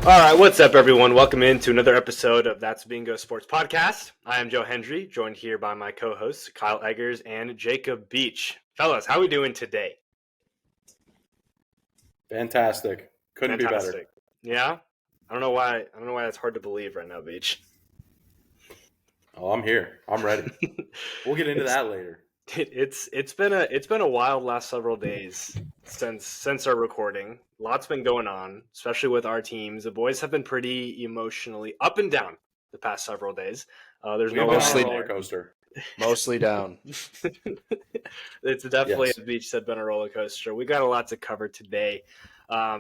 All right, what's up, everyone? Welcome into another episode of That's Bingo Sports Podcast. I am Joe Hendry, joined here by my co-hosts Kyle Eggers and Jacob Beach. Fellas, how are we doing today? Fantastic. Couldn't be better. Yeah? I don't know why that's hard to believe right now, Beach. Oh, I'm here. I'm ready. We'll get into that later. It's been a wild last several days since our recording. Lots been going on, especially with our teams. The boys have been pretty emotionally up and down the past several days. There's no mostly roller coaster. Mostly down. It's definitely, as Beach said, been a roller coaster. We got a lot to cover today,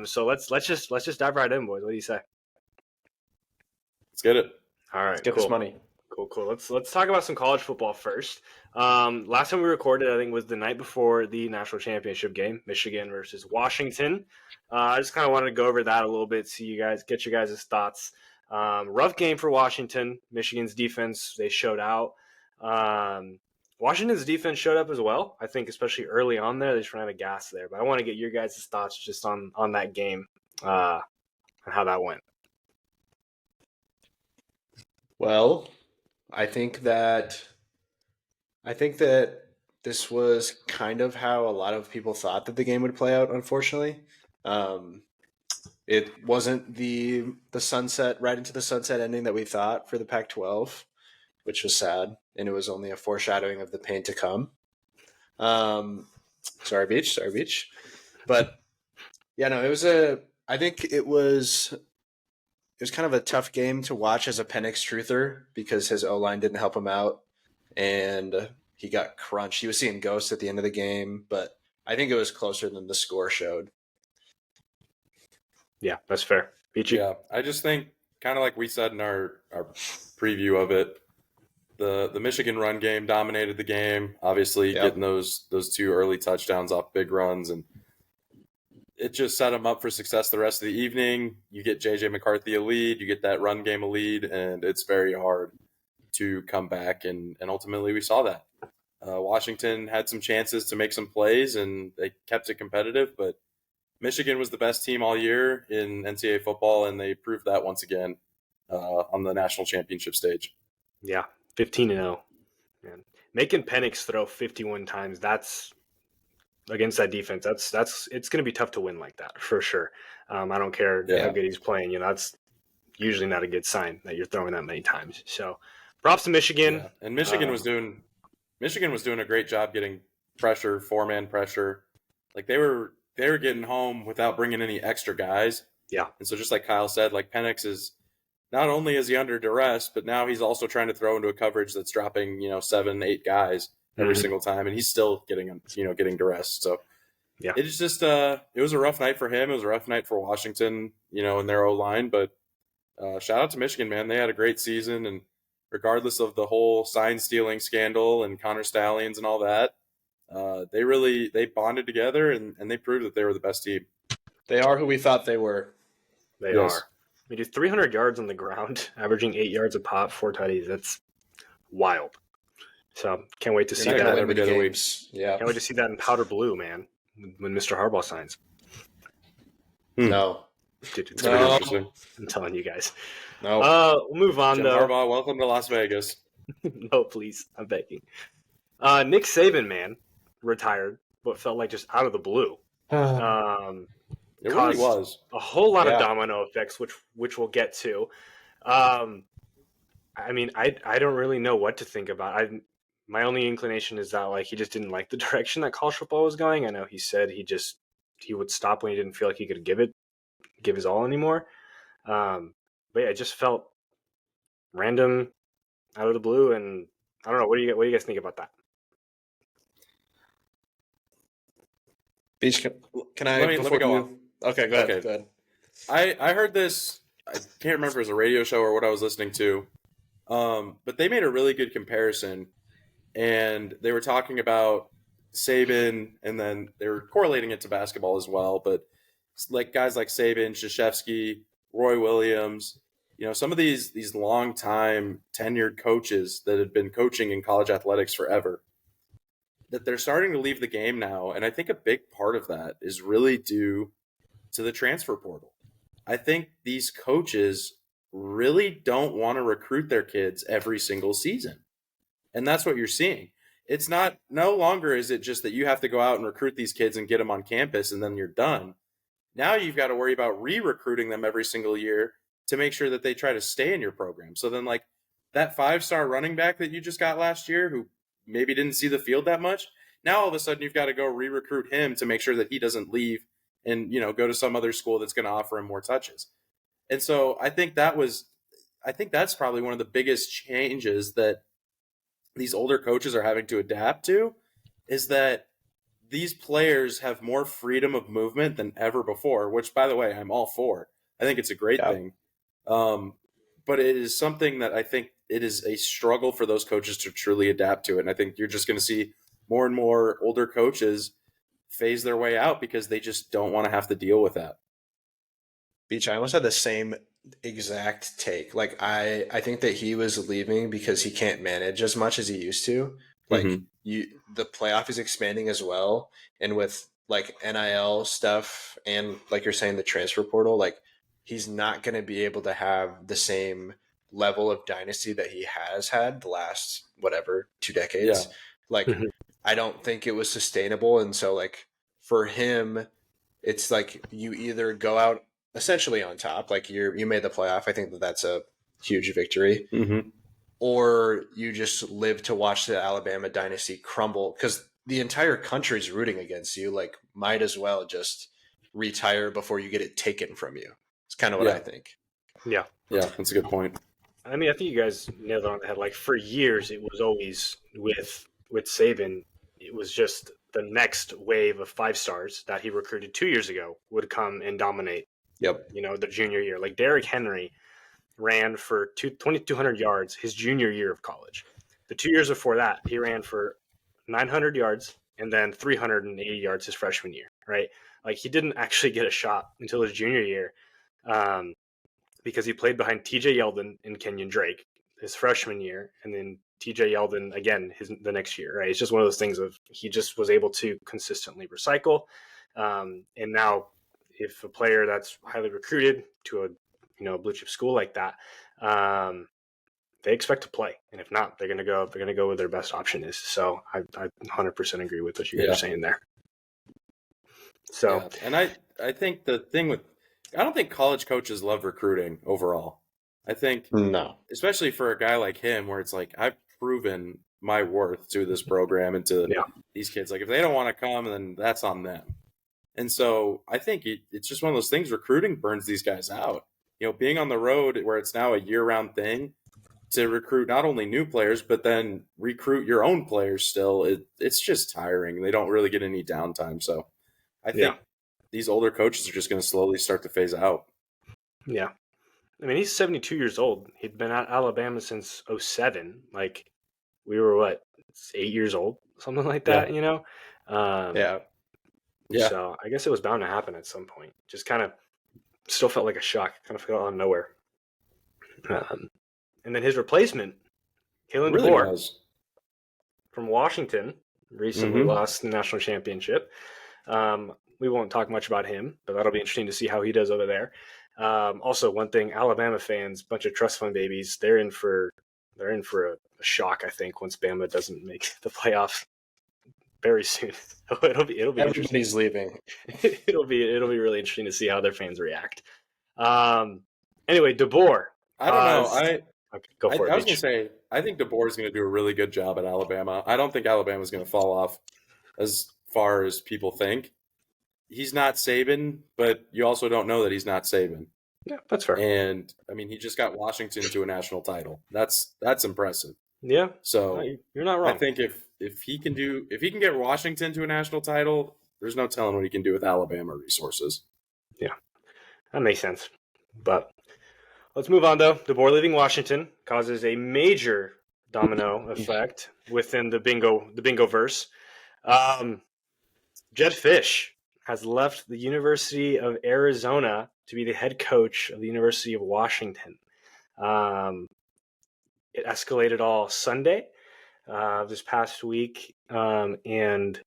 so let's just dive right in, boys. What do you say? Let's get it. All right, Let's get cool. this money. Cool. Let's talk about some college football first. Last time we recorded, I think, was the night before the national championship game, Michigan versus Washington. I just kind of wanted to go over that a little bit, see you guys, get you guys' thoughts. Rough game for Washington. Michigan's defense, they showed out. Washington's defense showed up as well. I think, especially early on there, they just ran out of gas there. But I want to get your guys' thoughts just on that game and how that went. Well, I think that this was kind of how a lot of people thought that the game would play out, unfortunately. It wasn't the sunset, right into the sunset ending that we thought for the Pac-12, which was sad, and it was only a foreshadowing of the pain to come. Sorry, Beach. But yeah, no, I think it was kind of a tough game to watch as a Penix truther because his O-line didn't help him out, and he got crunched. He was seeing ghosts at the end of the game, but I think it was closer than the score showed. Yeah, that's fair. Beachy? Yeah, I just think, kind of like we said in our preview of it, the Michigan run game dominated the game. Obviously, getting those two early touchdowns off big runs, and it just set them up for success the rest of the evening. You get J.J. McCarthy a lead, you get that run game a lead, and it's very hard to come back, and ultimately we saw that. Washington had some chances to make some plays, and they kept it competitive, but Michigan was the best team all year in NCAA football, and they proved that once again on the national championship stage. Yeah, 15-0. Man. Making Penix throw 51 times, that's against that defense. That's it's going to be tough to win like that for sure. I don't care how good he's playing. That's usually not a good sign that you're throwing that many times. So, props to Michigan. Yeah. And Michigan was doing a great job getting pressure, 4-man pressure. Like they were getting home without bringing any extra guys. Yeah. And so just like Kyle said, like Penix is not only is he under duress, but now he's also trying to throw into a coverage that's dropping, 7-8 guys every single time, and he's still getting duress. So yeah, it's just it was a rough night for him. It was a rough night for Washington, in their O-line. But shout out to Michigan, man. They had a great season, and regardless of the whole sign stealing scandal and Connor Stallions and all that, they bonded together and they proved that they were the best team. They are who we thought they were. They are. We do 300 yards on the ground, averaging 8 yards a pop, 4 tutties. That's wild. So can't wait to see that every day of the week. Yeah, can't wait to see that in powder blue, man. When Mr. Harbaugh signs. No, dude, it's gonna be interesting. I'm telling you guys. No, we'll move on Jim though. Harbaugh, welcome to Las Vegas. No, please, I'm begging. Nick Saban, man, retired, but felt like just out of the blue. It really was a whole lot of domino effects, which we'll get to. I mean, I don't really know what to think about. My only inclination is that like he just didn't like the direction that college football was going. I know he said he would stop when he didn't feel like he could give his all anymore. But yeah, it just felt random, out of the blue, and I don't know. What do you guys think about that? Beach, can I? Let me go on. Okay, go ahead. I heard this. I can't remember if it was a radio show or what I was listening to, but they made a really good comparison, and they were talking about Saban, and then they were correlating it to basketball as well. But like guys like Saban, Krzyzewski, Roy Williams, some of these long-time tenured coaches that had been coaching in college athletics forever, that they're starting to leave the game now. And I think a big part of that is really due to the transfer portal. I think these coaches really don't want to recruit their kids every single season. And that's what you're seeing. It's no longer is it just that you have to go out and recruit these kids and get them on campus and then you're done. Now you've got to worry about re-recruiting them every single year to make sure that they try to stay in your program. So then like that 5-star running back that you just got last year who maybe didn't see the field that much, now all of a sudden you've got to go re-recruit him to make sure that he doesn't leave and, go to some other school that's going to offer him more touches. And so I think that's probably one of the biggest changes that these older coaches are having to adapt to, is that these players have more freedom of movement than ever before, which, by the way, I'm all for. I think it's a great thing. But it is something that I think it is a struggle for those coaches to truly adapt to it. And I think you're just going to see more and more older coaches phase their way out because they just don't want to have to deal with that. Beach, I almost had the same exact take. Like I think that he was leaving because he can't manage as much as he used to. Like the playoff is expanding as well, and with like NIL stuff and like you're saying the transfer portal, like he's not going to be able to have the same level of dynasty that he has had the last 2 decades. Yeah. Like I don't think it was sustainable, and so like for him, it's like you either go out essentially on top, like you made the playoff. I think that's a huge victory. Or you just live to watch the Alabama dynasty crumble because the entire country's rooting against you. Like, might as well just retire before you get it taken from you. It's kind of what I think. Yeah, that's a good point. I mean, I think you guys nailed it on the head. Like for years, it was always with Saban. It was just the next wave of 5-stars that he recruited 2 years ago would come and dominate. Yep. The junior year. Like Derrick Henry ran for 2,200 yards his junior year of college. The 2 years before that, he ran for 900 yards and then 380 yards his freshman year, right? Like he didn't actually get a shot until his junior year because he played behind TJ Yeldon and Kenyon Drake his freshman year, and then TJ Yeldon again the next year, right? It's just one of those things of he just was able to consistently recycle. And now if a player that's highly recruited to a blue chip school like that, they expect to play, and if not, they're gonna go where their best option is. So I 100% agree with what you guys are saying there. So, and I think the thing with I don't think college coaches love recruiting overall. I think no, especially for a guy like him, where it's like I've proven my worth to this program and to these kids. Like if they don't want to come, then that's on them. And so I think it's just one of those things. Recruiting burns these guys out. Being on the road where it's now a year-round thing to recruit not only new players, but then recruit your own players still, it's just tiring. They don't really get any downtime. So I think these older coaches are just going to slowly start to phase out. Yeah. I mean, he's 72 years old. He'd been at Alabama since 2007. Like we were, 8 years old, something like that, Yeah. So I guess it was bound to happen at some point. Just kind of still felt like a shock. Kind of felt out of nowhere. And then his replacement, Kalen DeBoer from Washington, recently lost the national championship. We won't talk much about him, but that'll be interesting to see how he does over there. Also, one thing, Alabama fans, bunch of trust fund babies, they're in for a shock. I think once Bama doesn't make the playoff very soon, it'll be everybody's leaving. it'll be really interesting to see how their fans react. Anyway, DeBoer. I don't know. Go for it. I was going to say, I think DeBoer is going to do a really good job at Alabama. I don't think Alabama is going to fall off as far as people think. He's not Saban, but you also don't know that he's not Saban. Yeah, that's fair. And I mean, he just got Washington to a national title. That's impressive. Yeah. So no, you're not wrong. I think if he can get Washington to a national title, there's no telling what he can do with Alabama resources. Yeah, that makes sense. But let's move on, though. DeBoer leaving Washington causes a major domino effect within the bingo verse. Jedd Fisch has left the University of Arizona to be the head coach of the University of Washington. It escalated all Sunday this past week. And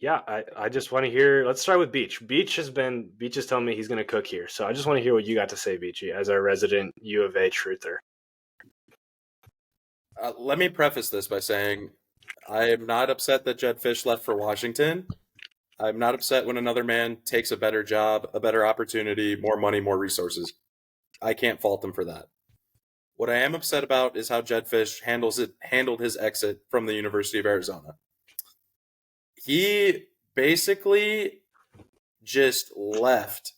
Yeah, I just want to hear. Let's start with Beach. Beach is telling me he's going to cook here, so I just want to hear what you got to say, Beachy, as our resident U of A truther. Let me preface this by saying I am not upset that Jedd Fisch left for Washington. I'm not upset when another man takes a better job, a better opportunity, more money, more resources. I can't fault him for that. What I am upset about is how Jedd Fisch handled his exit from the University of Arizona. He basically just left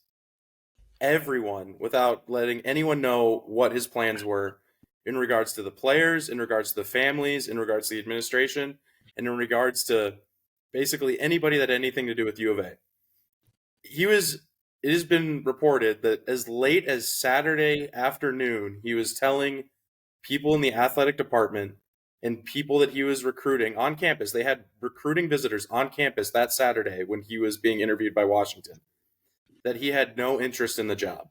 everyone without letting anyone know what his plans were in regards to the players, in regards to the families, in regards to the administration, and in regards to basically anybody that had anything to do with U of A. It has been reported that as late as Saturday afternoon, he was telling people in the athletic department and people that he was recruiting on campus. They had recruiting visitors on campus that Saturday when he was being interviewed by Washington, that he had no interest in the job.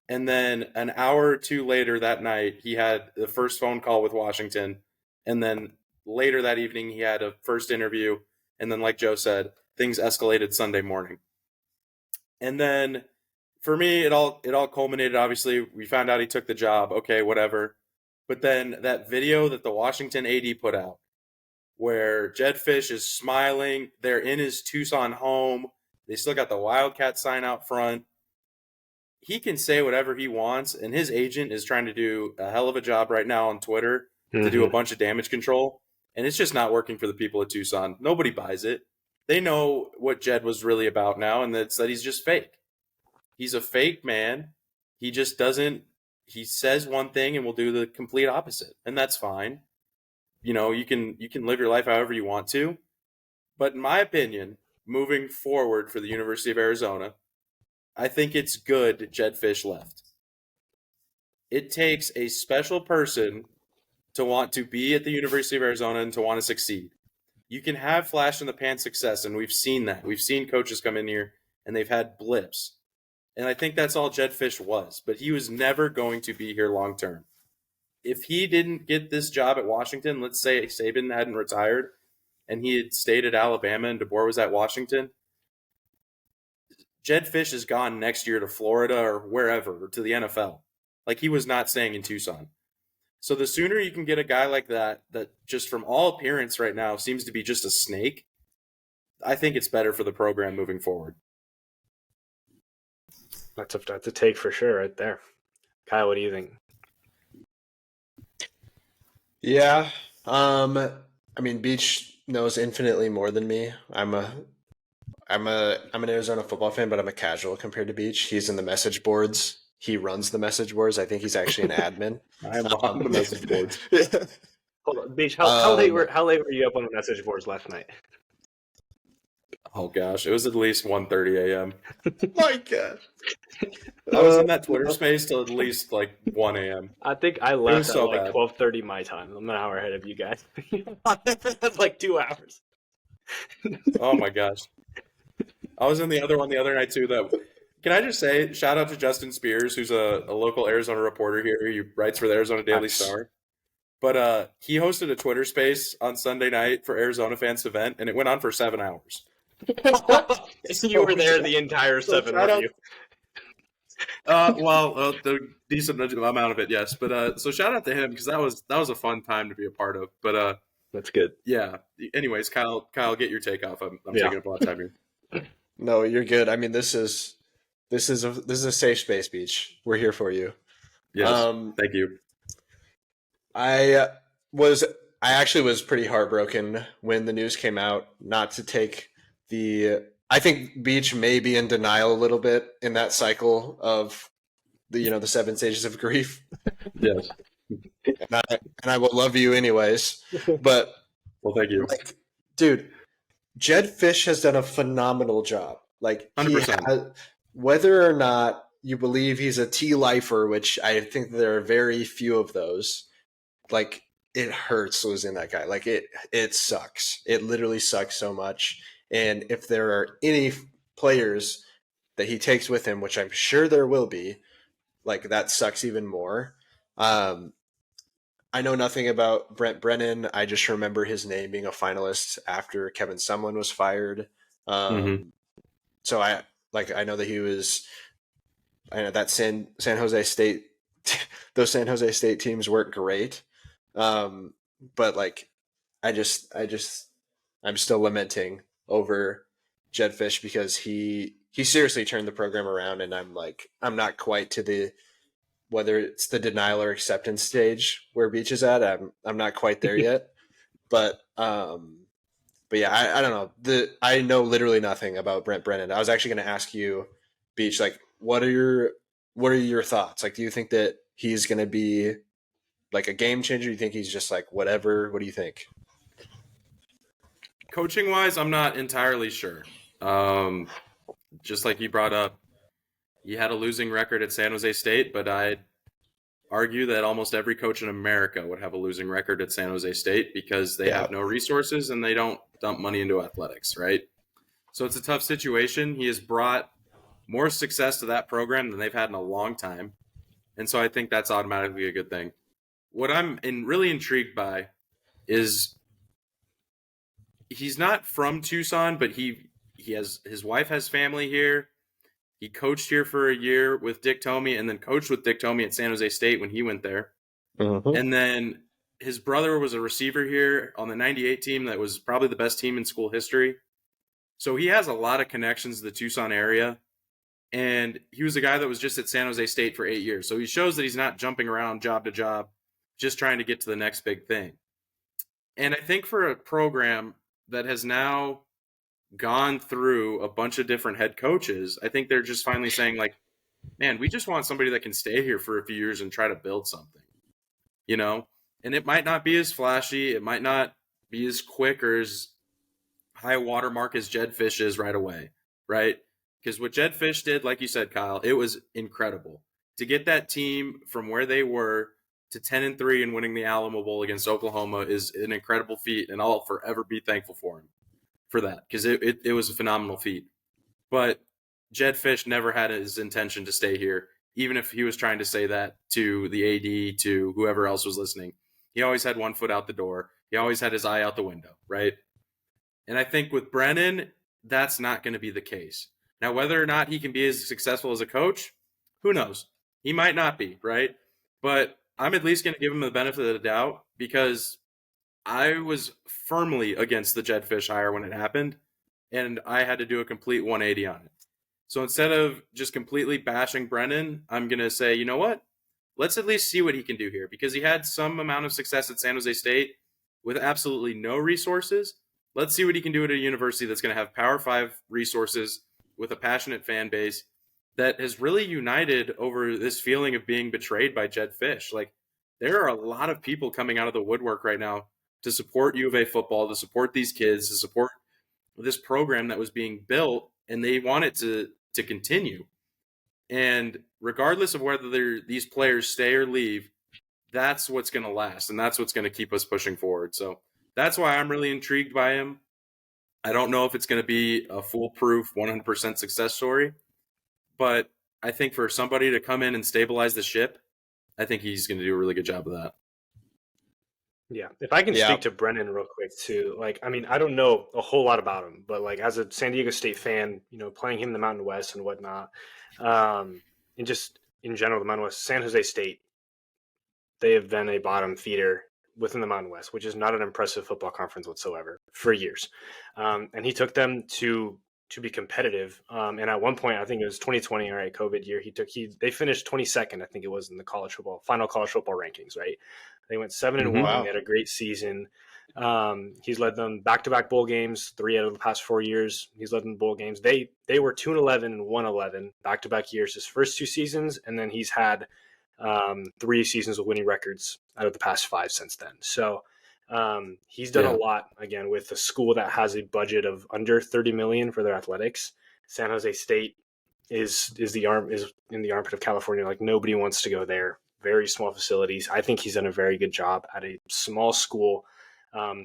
And then an hour or two later that night, he had the first phone call with Washington. And then later that evening, he had a first interview. And then, like Joe said, things escalated Sunday morning. And then for me, it all culminated. Obviously, we found out he took the job. Okay, whatever. But then that video that the Washington AD put out, where Jedd Fisch is smiling, they're in his Tucson home. They still got the Wildcat sign out front. He can say whatever he wants, and his agent is trying to do a hell of a job right now on Twitter to do a bunch of damage control, and it's just not working for the people of Tucson. Nobody buys it. They know what Jedd was really about now, and that's that he's just fake. He's a fake man. He just doesn't – he says one thing and will do the complete opposite, and that's fine. You know, you can live your life however you want to. But in my opinion, moving forward for the University of Arizona, I think it's good Jedd Fisch left. It takes a special person to want to be at the University of Arizona and to want to succeed. You can have flash in the pan success, and we've seen that. We've seen coaches come in here, and they've had blips. And I think that's all Jedd Fisch was, but he was never going to be here long term. If he didn't get this job at Washington, let's say Saban hadn't retired, and he had stayed at Alabama and DeBoer was at Washington, Jedd Fisch is gone next year to Florida or wherever, or to the NFL. Like, he was not staying in Tucson. So the sooner you can get a guy like that just from all appearance right now seems to be just a snake, I think it's better for the program moving forward. That's a take for sure right there. Kyle, what do you think? Yeah. I mean, Beach knows infinitely more than me. I'm an Arizona football fan, but I'm a casual compared to Beach. He's in the message boards. He runs the message boards. I think he's actually an admin. I am on the message boards. Hold on, Beach. How late were you up on the message boards last night? Oh gosh, it was at least 1:30 a.m. My God. I was in that Twitter space till at least like 1 a.m. I think I left at so like bad. 12:30 my time. I'm an hour ahead of you guys. That's like 2 hours. Oh my gosh. I was in the other one the other night too. Can I just say, shout out to Justin Spears, who's a local Arizona reporter here. He writes for the Arizona Daily Star. But he hosted a Twitter space on Sunday night for Arizona fans to vent, and it went on for 7 hours. You were there the entire 7, weren't you? The decent amount of it, yes. But so shout out to him because that was a fun time to be a part of. But that's good. Yeah. Anyways, Kyle, get your take off. I'm taking up a lot of time here. No, you're good. I mean, this is a safe space, Beach. We're here for you. Yes. Thank you. I actually was pretty heartbroken when the news came out. Not to take I think Beach may be in denial a little bit in that cycle of the 7 stages of grief. Yes. And I will love you anyways. But well, thank you. Dude, Jedd Fisch has done a phenomenal job. 100%. Whether or not you believe he's a T-lifer, which I think there are very few of those, it hurts losing that guy. It sucks. It literally sucks so much. And if there are any players that he takes with him, which I'm sure there will be, that sucks even more. I know nothing about Brent Brennan. I just remember his name being a finalist after Kevin Sumlin was fired. Mm-hmm. So I know that he was. I know that San Jose State, those San Jose State teams weren't great, but like I'm still lamenting over Jedd Fisch because he seriously turned the program around, and I'm not quite to the whether it's the denial or acceptance stage where Beach is at. I'm not quite there yet, but yeah, I don't know. I know literally nothing about Brent Brennan. I was actually going to ask you, Beach, like what are your thoughts? Like, do you think that he's going to be like a game changer? Do you think he's just like whatever? What do you think? Coaching wise, I'm not entirely sure. Just like you brought up, he had a losing record at San Jose State, but I'd argue that almost every coach in America would have a losing record at San Jose State because they have no resources and they don't dump money into athletics, right? So it's a tough situation. He has brought more success to that program than they've had in a long time. And so I think that's automatically a good thing. What I'm really intrigued by is he's not from Tucson, but he has his wife has family here. He coached here for a year with Dick Tomey and then coached with Dick Tomey at San Jose State when he went there. Mm-hmm. And then his brother was a receiver here on the 98 team that was probably the best team in school history. So he has a lot of connections to the Tucson area. And he was a guy that was just at San Jose State for 8 years. So he shows that he's not jumping around job to job, just trying to get to the next big thing. And I think for a program that has now gone through a bunch of different head coaches, I think they're just finally saying, like, man, we just want somebody that can stay here for a few years and try to build something, you know? And it might not be as flashy. It might not be as quick or as high watermark as Jedd Fisch is right away, right? Because what Jedd Fisch did, like you said, Kyle, it was incredible. To get that team from where they were to 10-3 and winning the Alamo Bowl against Oklahoma is an incredible feat, and I'll forever be thankful for him for that because it was a phenomenal feat. But Jedd Fisch never had his intention to stay here, even if he was trying to say that to the AD, to whoever else was listening. He always had one foot out the door. He always had his eye out the window, right? And I think with Brennan, that's not going to be the case. Now, whether or not he can be as successful as a coach, who knows? He might not be, right? But I'm at least going to give him the benefit of the doubt because I was firmly against the Jedd Fisch hire when it happened, and I had to do a complete 180 on it. So instead of just completely bashing Brennan, I'm going to say, you know what? Let's at least see what he can do here because he had some amount of success at San Jose State with absolutely no resources. Let's see what he can do at a university that's going to have Power 5 resources with a passionate fan base that has really united over this feeling of being betrayed by Jedd Fisch. Like, there are a lot of people coming out of the woodwork right now to support UofA football, to support these kids, to support this program that was being built, and they want it to continue. And regardless of whether these players stay or leave, that's what's going to last, and that's what's going to keep us pushing forward. So that's why I'm really intrigued by him. I don't know if it's going to be a foolproof 100% success story, but I think for somebody to come in and stabilize the ship, I think he's going to do a really good job of that. Yeah, if I can speak to Brennan real quick too, like, I mean, I don't know a whole lot about him, but like as a San Diego State fan, you know, playing him in the Mountain West and whatnot, and just in general, the Mountain West, San Jose State, they have been a bottom feeder within the Mountain West, which is not an impressive football conference whatsoever for years. And he took them to be competitive. And at one point, I think it was 2020, all right, COVID year, they finished 22nd, I think it was in the final college football rankings, right? They went 7-1. Wow. They had a great season. He's led them back-to-back bowl games, 3 out of the past 4 years. He's led them bowl games. They were 2-11 and 1-11 back-to-back years, his first 2 seasons, and then he's had 3 seasons with winning records out of the past 5 since then. So he's done a lot, again, with a school that has a budget of under $30 million for their athletics. San Jose State is in the armpit of California. Like, nobody wants to go there. Very small facilities. I think he's done a very good job at a small school.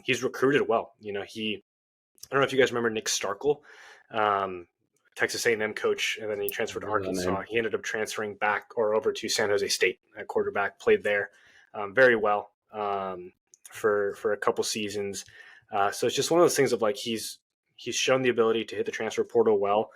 He's recruited well. You know, I don't know if you guys remember Nick Starkel, Texas A&M coach, and then he transferred to Arkansas. He ended up transferring back or over to San Jose State at quarterback, played there very well. for a couple seasons. So it's just one of those things of like he's shown the ability to hit the transfer portal well.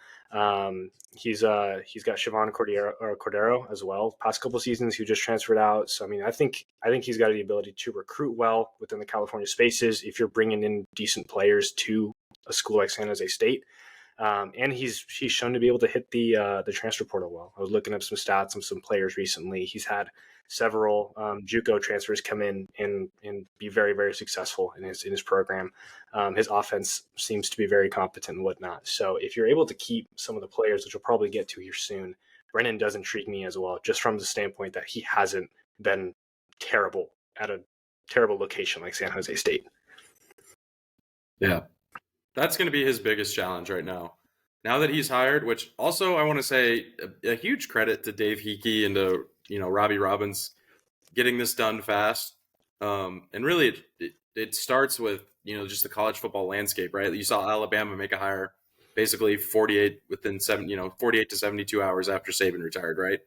He's got Siobhan Cordero as well. Past couple seasons, he just transferred out. So I mean, I think he's got the ability to recruit well within the California spaces if you're bringing in decent players to a school like San Jose State. And he's shown to be able to hit the transfer portal well. I was looking up some stats on some players recently. He's had several JUCO transfers come in and be very, very successful in his program. His offense seems to be very competent and whatnot. So if you're able to keep some of the players, which we'll probably get to here soon, Brennan does intrigue me as well, just from the standpoint that he hasn't been terrible at a terrible location like San Jose State. Yeah. That's going to be his biggest challenge right now. Now that he's hired, which also I want to say a huge credit to Dave Hickey and to Robbie Robbins getting this done fast. And really it starts with just the college football landscape, right? You saw Alabama make a hire basically 48 to 72 hours after Saban retired, right?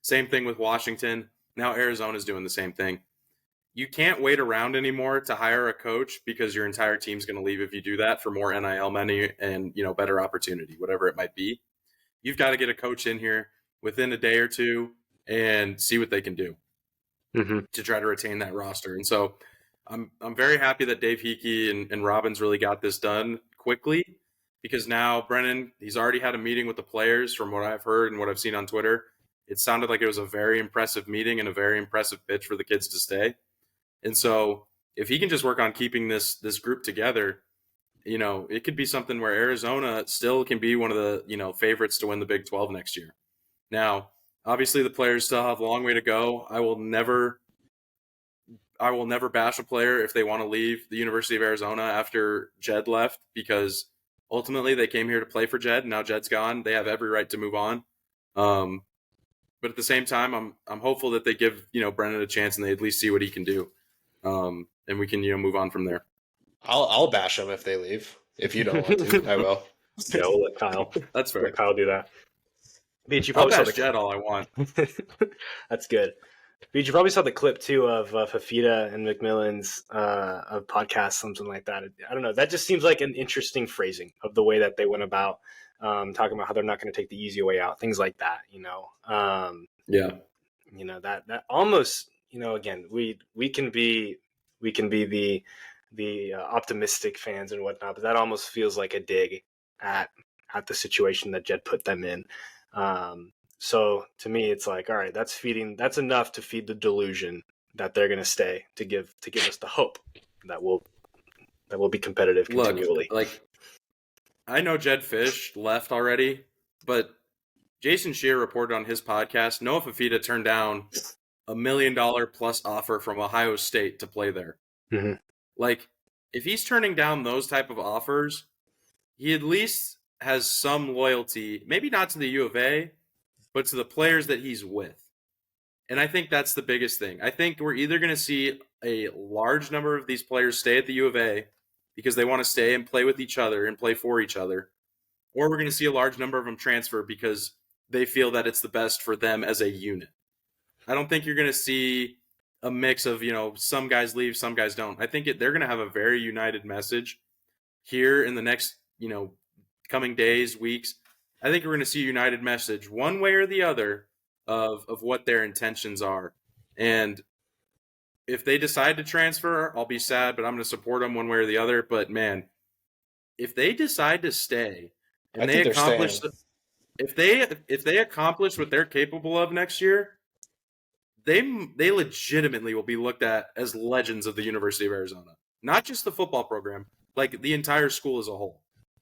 Same thing with Washington. Now Arizona's doing the same thing. You can't wait around anymore to hire a coach because your entire team's going to leave if you do that for more NIL money and, better opportunity, whatever it might be. You've got to get a coach in here within a day or two and see what they can do to try to retain that roster. And so I'm very happy that Dave Hickey and Robbins really got this done quickly, because now Brennan, he's already had a meeting with the players. From what I've heard and what I've seen on Twitter, it sounded like it was a very impressive meeting and a very impressive pitch for the kids to stay. And so if he can just work on keeping this group together, it could be something where Arizona still can be one of the, favorites to win the Big 12 next year. Now, obviously the players still have a long way to go. I will never bash a player if they want to leave the University of Arizona after Jedd left, because ultimately they came here to play for Jedd. Now Jedd's gone. They have every right to move on. But at the same time, I'm hopeful that they give, Brennan a chance and they at least see what he can do. And we can, move on from there. I'll bash them if they leave. If you don't want to, I will. Yeah, we'll let Kyle. That's fair. Let Kyle do that. Beach, you I'll probably bash Jedd all I want. That's good. Beach, you probably saw the clip too of Fafita and McMillan's podcast, something like that. I don't know. That just seems like an interesting phrasing of the way that they went about talking about how they're not going to take the easy way out, things like that. Yeah. That almost. Again, we can be the optimistic fans and whatnot, but that almost feels like a dig at the situation that Jedd put them in. So to me, it's like, all right, that's enough to feed the delusion that they're going to stay, to give us the hope that we'll be competitive continually. Look, I know Jedd Fisch left already, but Jason Scheer reported on his podcast, Noah Fafita turned down $1 million plus offer from Ohio State to play there. Mm-hmm. If he's turning down those type of offers, he at least has some loyalty, maybe not to the UofA, but to the players that he's with. And I think that's the biggest thing. I think we're either going to see a large number of these players stay at the UofA because they want to stay and play with each other and play for each other, or we're going to see a large number of them transfer because they feel that it's the best for them as a unit. I don't think you're going to see a mix of, some guys leave, some guys don't. I think they're going to have a very united message here in the next, coming days, weeks. I think we're going to see a united message one way or the other of what their intentions are. And if they decide to transfer, I'll be sad, but I'm going to support them one way or the other. But man, if they decide to stay and they accomplish, if they accomplish what they're capable of next year, they legitimately will be looked at as legends of the University of Arizona. Not just the football program, like the entire school as a whole.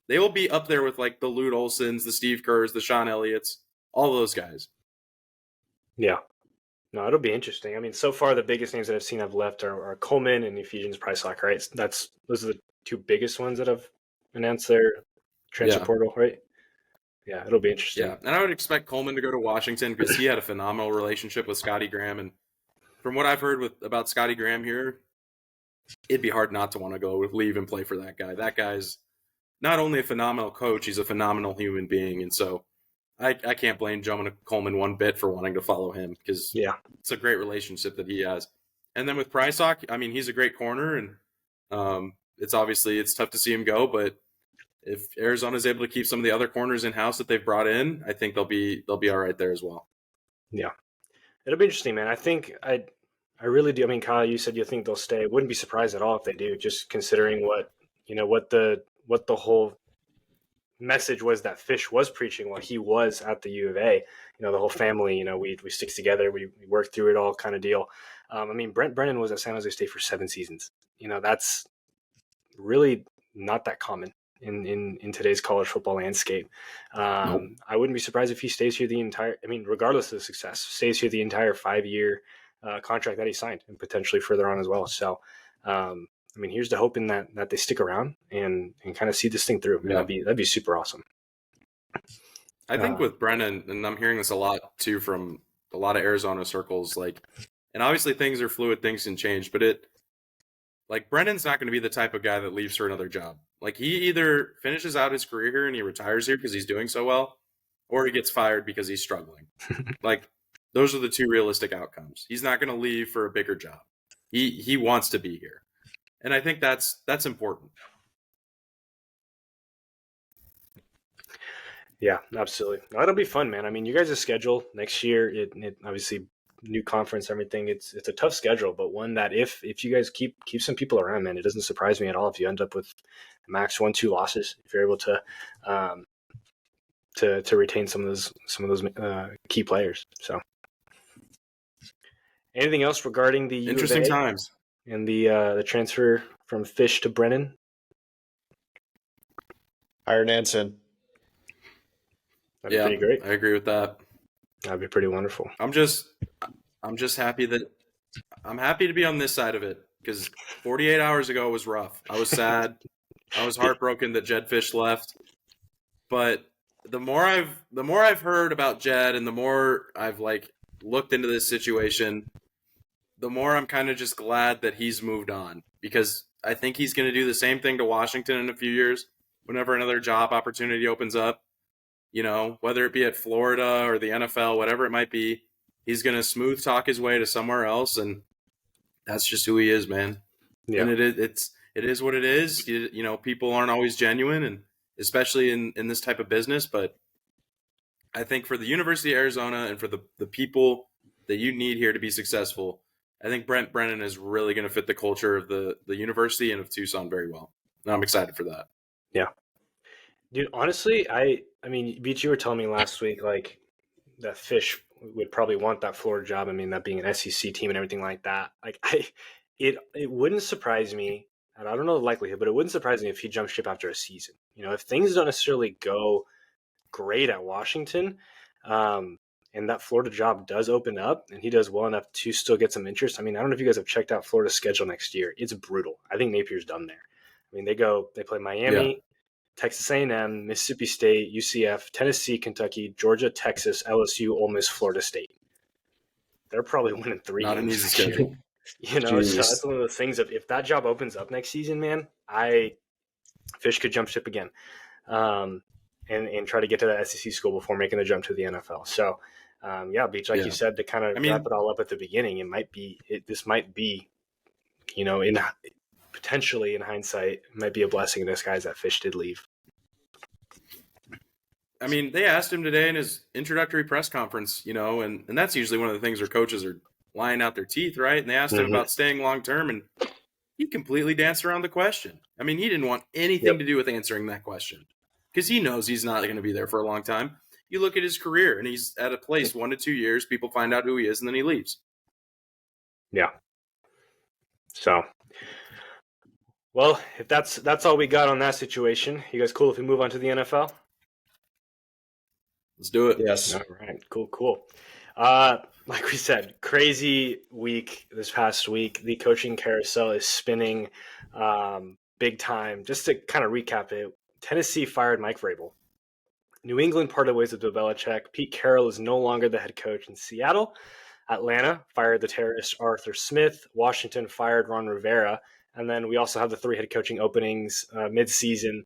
They will be up there with like the Lute Olsons, the Steve Kerrs, the Sean Elliott's, all those guys. Yeah. No, it'll be interesting. I mean, so far the biggest names that I've seen have left are Coleman and Ephesians Pricelock, right? Those are the two biggest ones that have announced their transfer portal, right? Yeah, it'll be interesting. Yeah, and I would expect Coleman to go to Washington because he had a phenomenal relationship with Scotty Graham. And from what I've heard about Scotty Graham here, it'd be hard not to want to leave and play for that guy. That guy's not only a phenomenal coach, he's a phenomenal human being. And so I can't blame Jonah Coleman one bit for wanting to follow him because it's a great relationship that he has. And then with Price Hawk, I mean, he's a great corner, and it's tough to see him go, but if Arizona's able to keep some of the other corners in house that they've brought in, I think they'll be all right there as well. Yeah, it'll be interesting, man. I think I really do. I mean, Kyle, you said you think they'll stay. Wouldn't be surprised at all if they do, just considering what the whole message was that Fisch was preaching while he was at the U of A. The whole family, we stick together, we work through it all kind of deal. I mean, Brent Brennan was at San Jose State for 7 seasons. That's really not that common in today's college football landscape. Nope. I wouldn't be surprised if he stays here regardless of the success, stays here the entire 5-year contract that he signed and potentially further on as well. So, here's to hoping that they stick around and kind of see this thing through. Yeah. That'd be super awesome. I think with Brennan, and I'm hearing this a lot too from a lot of Arizona circles, and obviously things are fluid, things can change, but Brennan's not going to be the type of guy that leaves for another job. He either finishes out his career here and he retires here because he's doing so well, or he gets fired because he's struggling. Those are the two realistic outcomes. He's not going to leave for a bigger job. He wants to be here. And I think that's important. Yeah, absolutely. That'll be fun, man. I mean, you guys' schedule next year, it obviously new conference, everything. It's a tough schedule, but one that if you guys keep some people around, man, it doesn't surprise me at all if you end up with max 1-2 losses. If you're able to retain some of those key players. So, anything else regarding the interesting times and the transfer from Fisch to Brennan? Hire Nansen. That'd be pretty great. I agree with that. That'd be pretty wonderful. I'm just happy to be on this side of it because 48 hours ago was rough. I was sad. I was heartbroken that Jedd Fisch left. But the more I've heard about Jedd and the more I've looked into this situation, the more I'm kind of just glad that he's moved on because I think he's going to do the same thing to Washington in a few years whenever another job opportunity opens up. Whether it be at Florida or the NFL, whatever it might be, he's going to smooth talk his way to somewhere else. And that's just who he is, man. Yeah. And it is what it is. People aren't always genuine, and especially in this type of business. But I think for the University of Arizona and for the people that you need here to be successful, I think Brent Brennan is really going to fit the culture of the university and of Tucson very well. And I'm excited for that. Yeah. Dude, honestly, I mean, Beach, you were telling me last week, that Fisch would probably want that Florida job. I mean, that being an SEC team and everything like that. It wouldn't surprise me, and I don't know the likelihood, but it wouldn't surprise me if he jumped ship after a season. If things don't necessarily go great at Washington, and that Florida job does open up, and he does well enough to still get some interest. I mean, I don't know if you guys have checked out Florida's schedule next year. It's brutal. I think Napier's done there. I mean, they play Miami. Yeah. Texas A&M, Mississippi State, UCF, Tennessee, Kentucky, Georgia, Texas, LSU, Ole Miss, Florida State. They're probably winning 3 games. Not an easy schedule. So that's one of those things. If that job opens up next season, man, Fisch could jump ship again, and try to get to that SEC school before making the jump to the NFL. So, Beach, you said, to kind of wrap it all up at the beginning, this might be, potentially in hindsight, might be a blessing in disguise that Fisch did leave. I mean, they asked him today in his introductory press conference, and that's usually one of the things where coaches are lying out their teeth, right? And they asked him about staying long-term, and he completely danced around the question. I mean, he didn't want anything to do with answering that question because he knows he's not going to be there for a long time. You look at his career, and he's at a place 1 to 2 years, people find out who he is, and then he leaves. Yeah. So, well, if that's all we got on that situation, you guys cool if we move on to the NFL? Let's do it. Yes. All right. Cool. Like we said, crazy week this past week. The coaching carousel is spinning big time. Just to kind of recap it, Tennessee fired Mike Vrabel. New England parted ways with Bill Belichick. Pete Carroll is no longer the head coach in Seattle. Atlanta fired the terrorist Arthur Smith. Washington fired Ron Rivera. And then we also have the 3 head coaching openings mid-season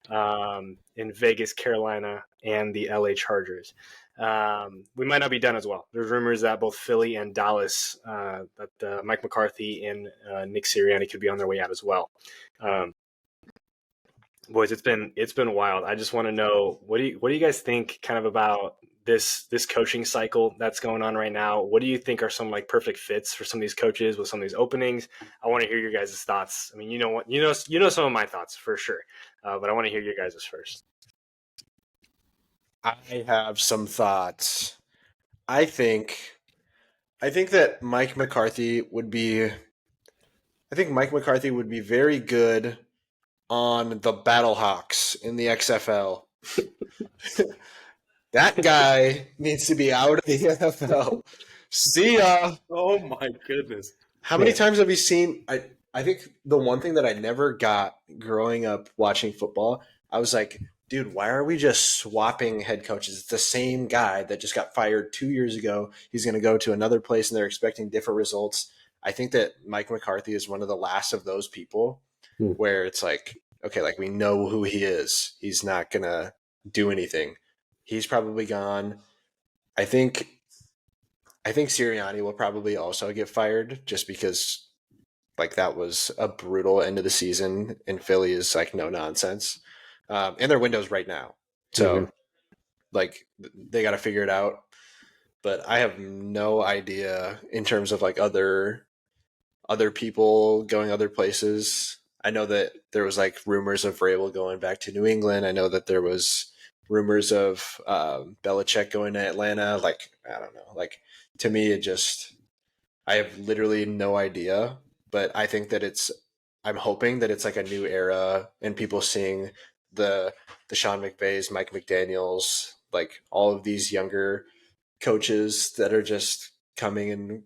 in Vegas, Carolina, and the LA Chargers. we might not be done as well. There's rumors that both Philly and Dallas, that Mike McCarthy and Nick Sirianni could be on their way out as well. Boys, it's been wild. I just want to know, what do you guys think kind of about this coaching cycle that's going on right now? What do you think are some like perfect fits for some of these coaches with some of these openings? I want to hear your guys' thoughts. I mean, you know some of my thoughts for sure, but I want to hear your guys' first. I have some thoughts. I think that Mike McCarthy would be very good on the Battlehawks in the XFL. That guy needs to be out of the NFL. See ya. Oh my goodness. How many times have you seen? I think the one thing that I never got growing up watching football, I was like, dude, why are we just swapping head coaches? It's the same guy that just got fired 2 years ago. He's going to go to another place and they're expecting different results. I think that Mike McCarthy is one of the last of those people where it's like, okay, like we know who he is. He's not going to do anything. He's probably gone. I think Sirianni will probably also get fired just because like that was a brutal end of the season and Philly is like no nonsense. And their window's right now. So like they got to figure it out. But I have no idea in terms of like other people going other places. I know that there was like rumors of Vrabel going back to New England. I know that there was rumors of Belichick going to Atlanta. Like, I don't know. Like, to me, I have literally no idea. But I think that I'm hoping that it's like a new era and people seeing the Sean McVays, Mike McDaniels, like all of these younger coaches that are just coming and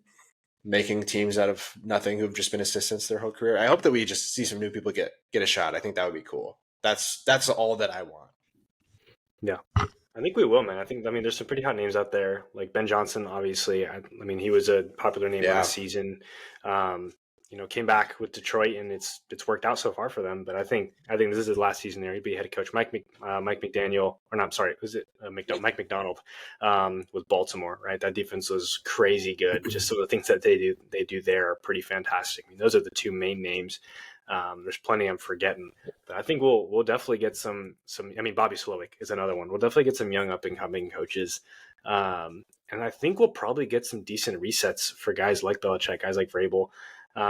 making teams out of nothing who've just been assistants their whole career. I hope that we just see some new people get a shot. I think that would be cool. That's all that I want. Yeah, I think we will, man. I mean, there's some pretty hot names out there, like Ben Johnson. Obviously, I mean, he was a popular name last season. Came back with Detroit, and it's worked out so far for them. But I think this is his last season there. He'd be head coach. Mike McDaniel, or not? Sorry, was it Mike McDonald with Baltimore? Right, that defense was crazy good. Just some of the things that they do there are pretty fantastic. I mean, those are the two main names. There's plenty I'm forgetting, but I think we'll definitely get some. I mean, Bobby Slowick is another one. We'll definitely get some young up and coming coaches, and I think we'll probably get some decent resets for guys like Belichick, guys like Vrabel. So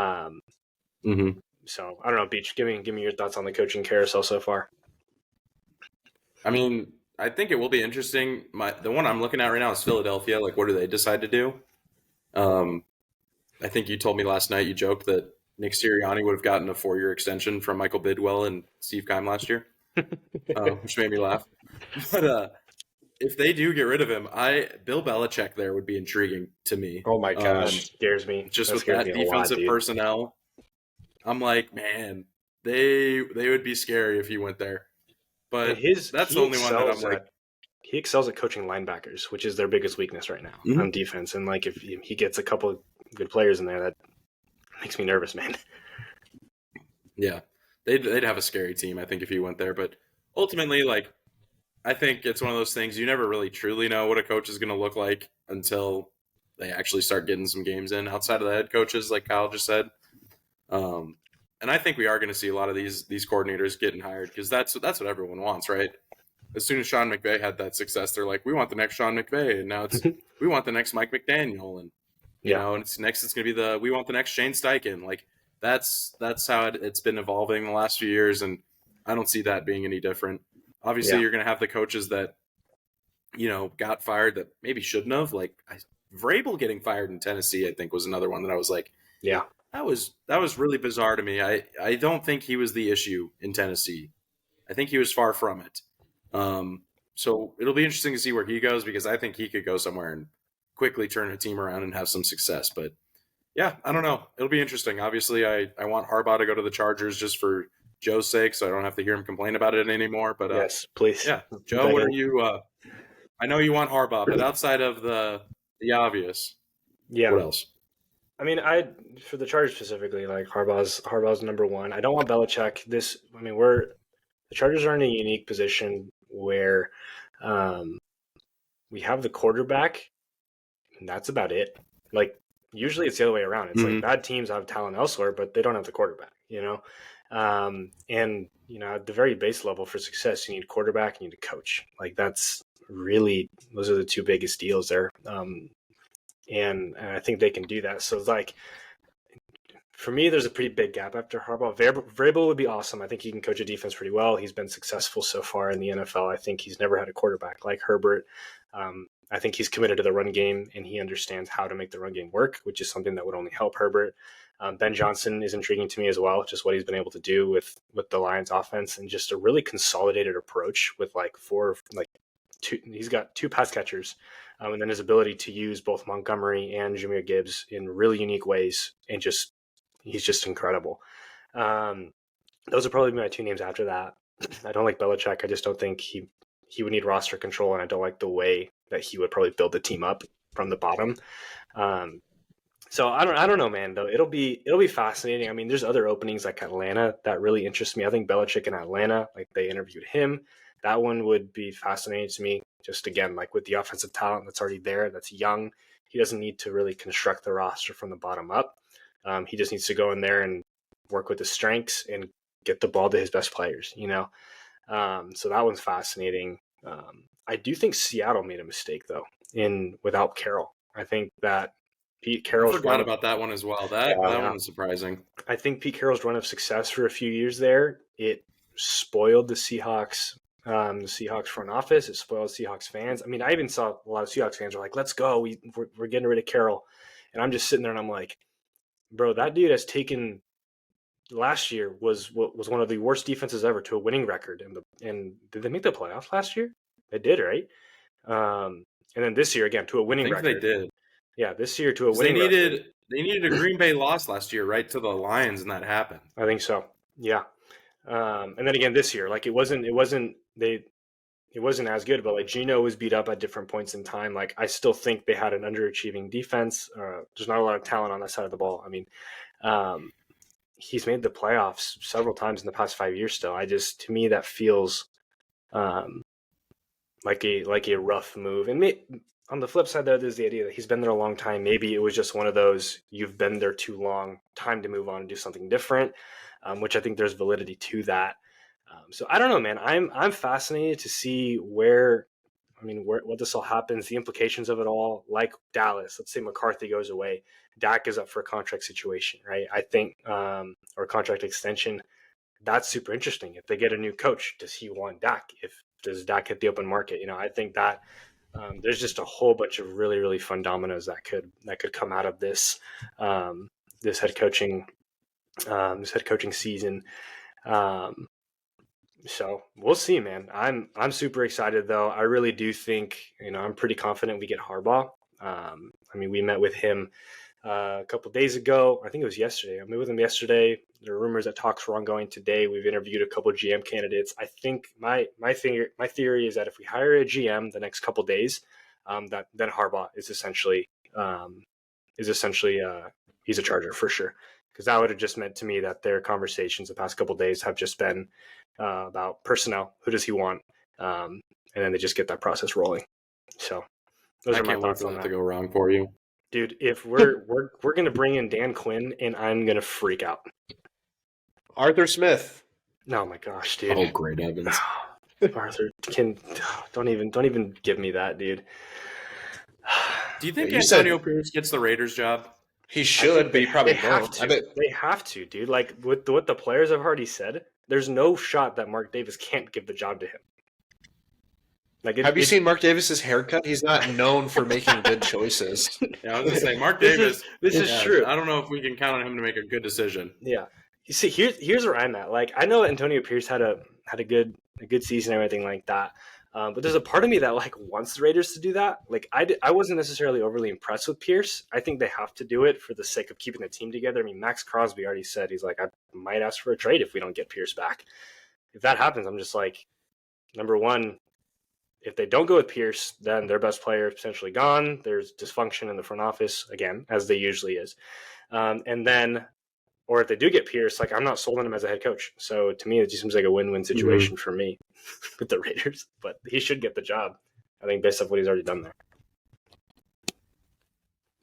I don't know, Beach. Give me your thoughts on the coaching carousel so far. I mean, I think it will be interesting. The one I'm looking at right now is Philadelphia. Like, what do they decide to do? I think you told me last night. You joked that Nick Sirianni would have gotten a 4-year extension from Michael Bidwell and Steve Keim last year, which made me laugh. But if they do get rid of him, Bill Belichick there would be intriguing to me. Oh my gosh, scares me. Just with that defensive personnel, I'm like, man, they would be scary if he went there. But that's the only one that I'm like. He excels at coaching linebackers, which is their biggest weakness right now on defense. And like, if he gets a couple of good players in there, that makes me nervous, man. Yeah, they'd have a scary team, I think, if he went there. But ultimately, like, I think it's one of those things you never really truly know what a coach is going to look like until they actually start getting some games in outside of the head coaches, like Kyle just said. And I think we are going to see a lot of these coordinators getting hired because that's what everyone wants, right? As soon as Sean McVay had that success, they're like, we want the next Sean McVay, and now it's we want the next Mike McDaniel, and you know, and it's going to be we want the next Shane Steichen. Like that's how it's been evolving the last few years, and I don't see that being any different. Obviously, you're going to have the coaches that got fired that maybe shouldn't have. Like Vrabel getting fired in Tennessee, I think was another one that I was like, that was really bizarre to me. I don't think he was the issue in Tennessee. I think he was far from it. So it'll be interesting to see where he goes because I think he could go somewhere and quickly turn a team around and have some success. But yeah, I don't know. It'll be interesting. Obviously, I want Harbaugh to go to the Chargers just for Joe's sake, so I don't have to hear him complain about it anymore. But yes, please. Yeah, Joe, what are you? I know you want Harbaugh, but outside of the obvious, what else? I mean, for the Chargers specifically, like Harbaugh's number one. I don't want Belichick. The Chargers are in a unique position where we have the quarterback, and that's about it. Like, usually it's the other way around. It's like bad teams have talent elsewhere, but they don't have the quarterback, you know? And, you know, at the very base level for success, you need a quarterback, you need a coach. Like, that's really, those are the two biggest deals there. And I think they can do that. So, like, for me, there's a pretty big gap after Harbaugh. Vrabel would be awesome. I think he can coach a defense pretty well. He's been successful so far in the NFL. I think he's never had a quarterback like Herbert. I think he's committed to the run game, and he understands how to make the run game work, which is something that would only help Herbert. Ben Johnson is intriguing to me as well, just what he's been able to do with the Lions offense and just a really consolidated approach with he's got two pass catchers, and then his ability to use both Montgomery and Jahmyr Gibbs in really unique ways, and he's just incredible. Those would probably be my two names after that. I don't like Belichick. I just don't think he would need roster control, and I don't like the way that he would probably build the team up from the bottom. So I don't know, man. Though it'll be fascinating. I mean, there's other openings like Atlanta that really interest me. I think Belichick in Atlanta, like they interviewed him, that one would be fascinating to me. Just again, like with the offensive talent that's already there, that's young, he doesn't need to really construct the roster from the bottom up. He just needs to go in there and work with his strengths and get the ball to his best players, you know? So that one's fascinating. I do think Seattle made a mistake though without Carroll. I think that Pete Carroll's I forgot about that one as well. That one was surprising. I think Pete Carroll's run of success for a few years there, it spoiled the Seahawks front office. It spoiled Seahawks fans. I mean, I even saw a lot of Seahawks fans were like, "Let's go, we're getting rid of Carroll," and I'm just sitting there and I'm like, bro, that dude has taken. Last year was one of the worst defenses ever to a winning record, and did they make the playoffs last year? They did, right? And then this year again to a winning record. They did. Yeah, this year to a winning record. They needed a Green Bay loss last year, right, to the Lions, and that happened. I think so. Yeah. And then again this year, like it wasn't as good, but like Geno was beat up at different points in time. Like I still think they had an underachieving defense. There's not a lot of talent on that side of the ball. I mean, he's made the playoffs several times in the past 5 years still. To me, that feels like a rough move. And on the flip side, though, there's the idea that he's been there a long time. Maybe it was just one of those, you've been there too long, time to move on and do something different, which I think there's validity to that. So I don't know, man. I'm fascinated to see what this all happens, the implications of it all. Like Dallas, let's say McCarthy goes away, Dak is up for a contract situation, right? I think, or a contract extension. That's super interesting. If they get a new coach, does he want Dak? Does Dak hit the open market? You know, I think that there's just a whole bunch of really, really fun dominoes that could come out of this head coaching season. So we'll see, man. I'm super excited though. I really do think, I'm pretty confident we get Harbaugh. We met with him a couple days ago. I think it was yesterday. I met with him yesterday. There are rumors that talks were ongoing today. We've interviewed a couple of GM candidates. I think my theory is that if we hire a GM the next couple of days, that then Harbaugh is essentially he's a Charger for sure. Because that would have just meant to me that their conversations the past couple of days have just been about personnel. Who does he want? And then they just get that process rolling. So those are my thoughts on that. To go wrong for you, dude. If we're gonna bring in Dan Quinn, and I'm gonna freak out. Arthur Smith. Oh my gosh, dude. Oh, great Evans. Arthur don't even give me that, dude. Do you think Antonio Pierce gets the Raiders job? He should, but he probably won't. They have to, dude. Like with what the players have already said, there's no shot that Mark Davis can't give the job to him. Have you seen Mark Davis's haircut? He's not known for making good choices. Yeah, I was gonna say Mark Davis. This is true. I don't know if we can count on him to make a good decision. Yeah. You see, here's where I'm at. Like I know Antonio Pierce had a good season and everything like that. But there's a part of me that wants the Raiders to do that. Like I wasn't necessarily overly impressed with Pierce. I think they have to do it for the sake of keeping the team together. I mean, Max Crosby already said he's like, I might ask for a trade if we don't get Pierce back. If that happens, I'm just like, number one, if they don't go with Pierce, then their best player is potentially gone. There's dysfunction in the front office again, as there usually is. And then, or if they do get Pierce, I'm not sold on him as a head coach. So to me, it just seems like a win-win situation for me with the Raiders. But he should get the job. I think based off what he's already done there.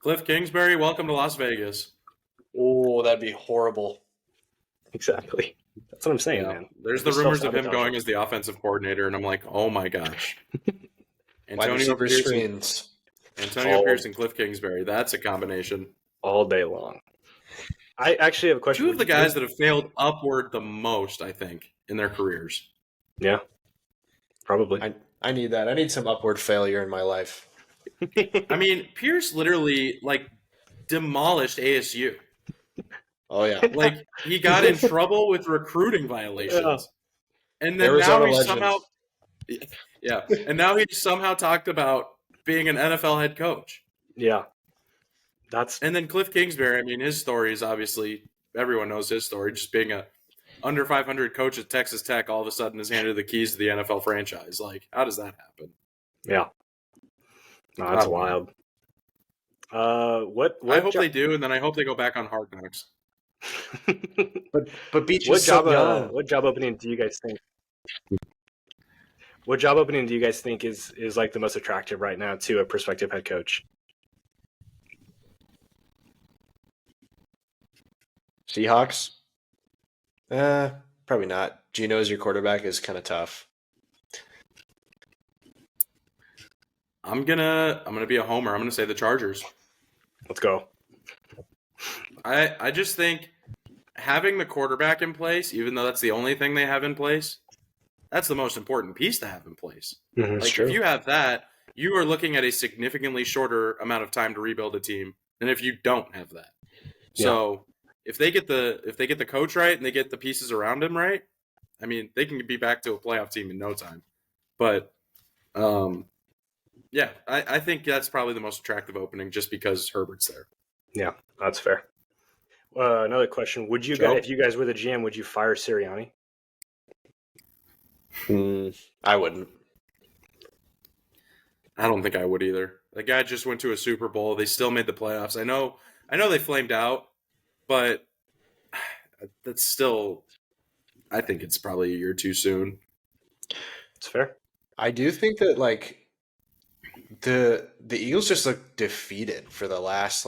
Cliff Kingsbury, welcome to Las Vegas. Oh, that'd be horrible. Exactly. That's what I'm saying, Yeah. man. There's the rumors of him going as the offensive coordinator, and I'm like, oh my gosh. Antonio Pearson and Cliff Kingsbury. That's a combination. All day long. I actually have a question. Two of the guys that have failed upward the most, I think, in their careers. Yeah. Probably. I need that. I need some upward failure in my life. I mean, Pierce literally, demolished ASU. Oh, yeah. He got in trouble with recruiting violations. Yeah. And then now he somehow... Yeah. And now he somehow talked about being an NFL head coach. Yeah. And then Cliff Kingsbury, I mean, his story is obviously... Everyone knows his story. Just being a under 500 coach at Texas Tech all of a sudden is handed the keys to the NFL franchise. How does that happen? Yeah. No, that's wild. What I hope they do, and then I hope they go back on Hard Knocks. but Beach what job opening do you guys think? What job opening do you guys think is the most attractive right now to a prospective head coach? Seahawks? Probably not. Geno as your quarterback is kind of tough. I'm gonna be a homer. I'm gonna say the Chargers. Let's go. I just think having the quarterback in place, even though that's the only thing they have in place, that's the most important piece to have in place. Mm-hmm, if you have that, you are looking at a significantly shorter amount of time to rebuild a team than if you don't have that. Yeah. So if they get the coach right and they get the pieces around him right, I mean, they can be back to a playoff team in no time. But yeah, I think that's probably the most attractive opening just because Herbert's there. Yeah, that's fair. Another question: would you guys, if you guys were the GM, would you fire Sirianni? I wouldn't. I don't think I would either. The guy just went to a Super Bowl. They still made the playoffs. I know they flamed out, but that's still. I think it's probably a year too soon. It's fair. I do think that the Eagles just looked defeated for the last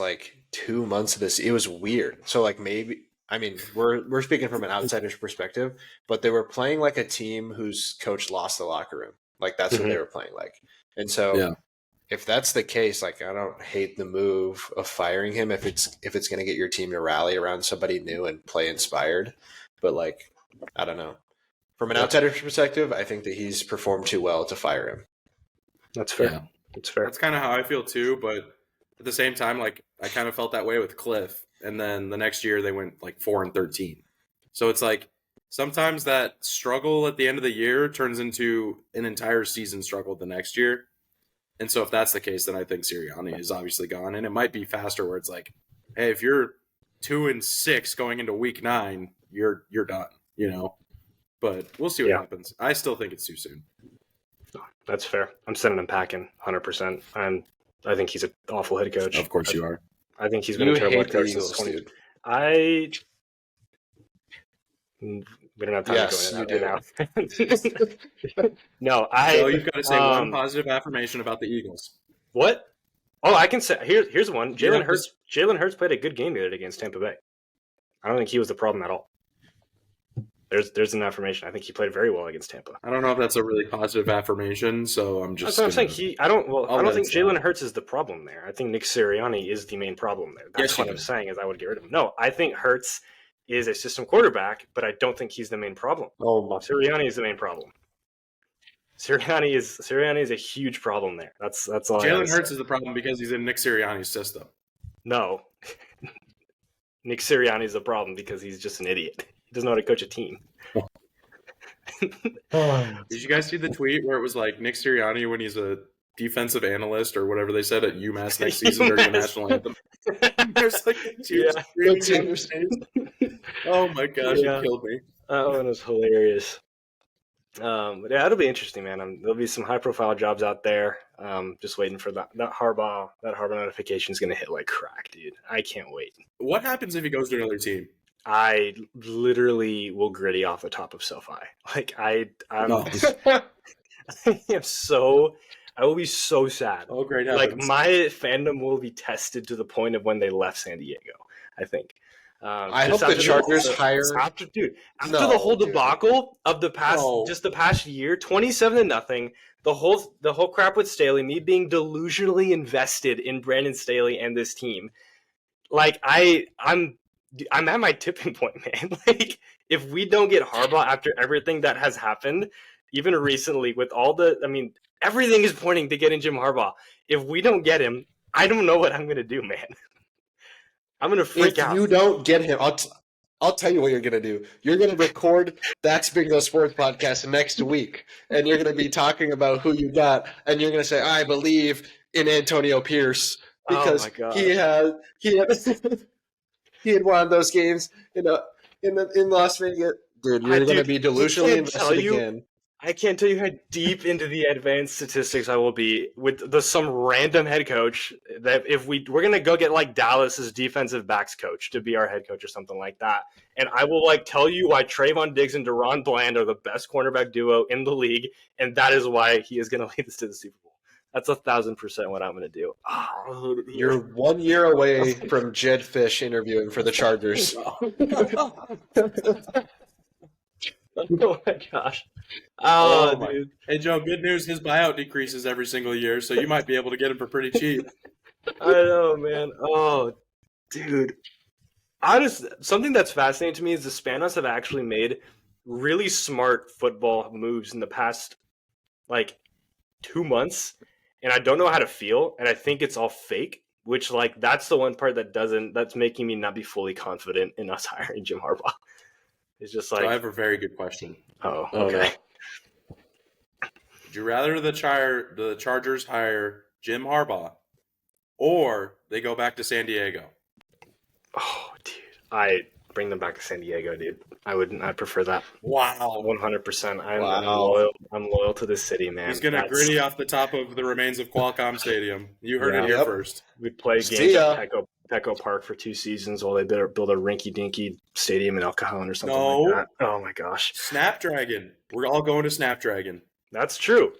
2 months of this. It was weird. So maybe, I mean, we're speaking from an outsider's perspective, but they were playing like a team whose coach lost the locker room. That's what they were playing like. And so if that's the case, I don't hate the move of firing him if it's going to get your team to rally around somebody new and play inspired. But I don't know. From an outsider's perspective, I think that he's performed too well to fire him. That's fair. Yeah. That's fair. That's kind of how I feel too, but at the same time, I kind of felt that way with Cliff, and then the next year they went 4-13. So it's sometimes that struggle at the end of the year turns into an entire season struggle the next year. And so if that's the case, then I think Sirianni is obviously gone, and it might be faster where it's hey, if you're 2-6 going into week 9, you're done, But we'll see what happens. I still think it's too soon. That's fair. I'm sending him packing 100%. I think he's an awful head coach. Of course you are. I think he's been a terrible head coach since 20. We don't have time to go into that now. No, So you've got to say one positive affirmation about the Eagles. What? Oh, I can say here's one. Jalen Hurts played a good game the other day against Tampa Bay. I don't think he was the problem at all. There's an affirmation. I think he played very well against Tampa. I don't know if that's a really positive affirmation, so I'm just. That's what I'm saying. I don't think Jalen Hurts is the problem there. I think Nick Sirianni is the main problem there. That's what I'm saying. Is I would get rid of him. No, I think Hurts is a system quarterback, but I don't think he's the main problem. Sirianni is the main problem. Sirianni is a huge problem there. That's all. Jalen Hurts is the problem because he's in Nick Sirianni's system. No, Nick Sirianni is the problem because he's just an idiot. He doesn't know how to coach a team. Did you guys see the tweet where it was Nick Sirianni when he's a defensive analyst or whatever they said at UMass next season during the national anthem? There's tears screaming. Oh my gosh, it killed me. That one was hilarious. But yeah, it'll be interesting, man. There'll be some high-profile jobs out there. Just waiting for that Harbaugh notification is going to hit like crack, dude. I can't wait. What happens if he goes to another team? I literally will gritty off the top of SoFi. I am so I will be so sad. Oh, great Like heavens. my fandom will be tested to the point of when they left San Diego, I think. I hope the Chargers hire. After the whole debacle of the past year, 27-0, the whole crap with Staley, me being delusionally invested in Brandon Staley and this team, like I'm at my tipping point, man. Like if we don't get Harbaugh after everything that has happened, even recently with everything is pointing to getting Jim Harbaugh. If we don't get him, I don't know what I'm gonna do, man. I'm gonna freak out. If you don't get him, I'll tell you what you're gonna do. You're gonna record That's Bingo Sports podcast next week, and you're gonna be talking about who you got, and you're gonna say, "I believe in Antonio Pierce because he had one of those games in Las Vegas." Dude, you're gonna be delusionally invested again. I can't tell you how deep into the advanced statistics I will be with some random head coach that if we're going to go get like Dallas's defensive backs coach to be our head coach or something like that. And I will like tell you why Trayvon Diggs and Deron Bland are the best cornerback duo in the league. And that is why he is going to lead us to the Super Bowl. That's 1,000% what I'm going to do. Oh, you're 1 year away from Jedd Fisch interviewing for the Chargers. Oh my gosh. Dude. Hey, Joe, good news. His buyout decreases every single year, so you might be able to get him for pretty cheap. I know, man. Oh, dude. Something that's fascinating to me is the Spanos have actually made really smart football moves in the past, 2 months, and I don't know how to feel, and I think it's all fake, which, that's the one part that's making me not be fully confident in us hiring Jim Harbaugh. It's just I have a very good question. Oh, okay. Would you rather the Chargers hire Jim Harbaugh or they go back to San Diego? Oh, dude. I bring them back to San Diego, dude. I'd prefer that. Wow. 100%. I'm loyal to this city, man. He's going to gritty off the top of the remains of Qualcomm Stadium. You heard it here first. We'd play games at Petco Park for 2 seasons while they build a rinky-dinky stadium in El Cajon or something like that. Oh, my gosh. Snapdragon. We're all going to Snapdragon. That's true.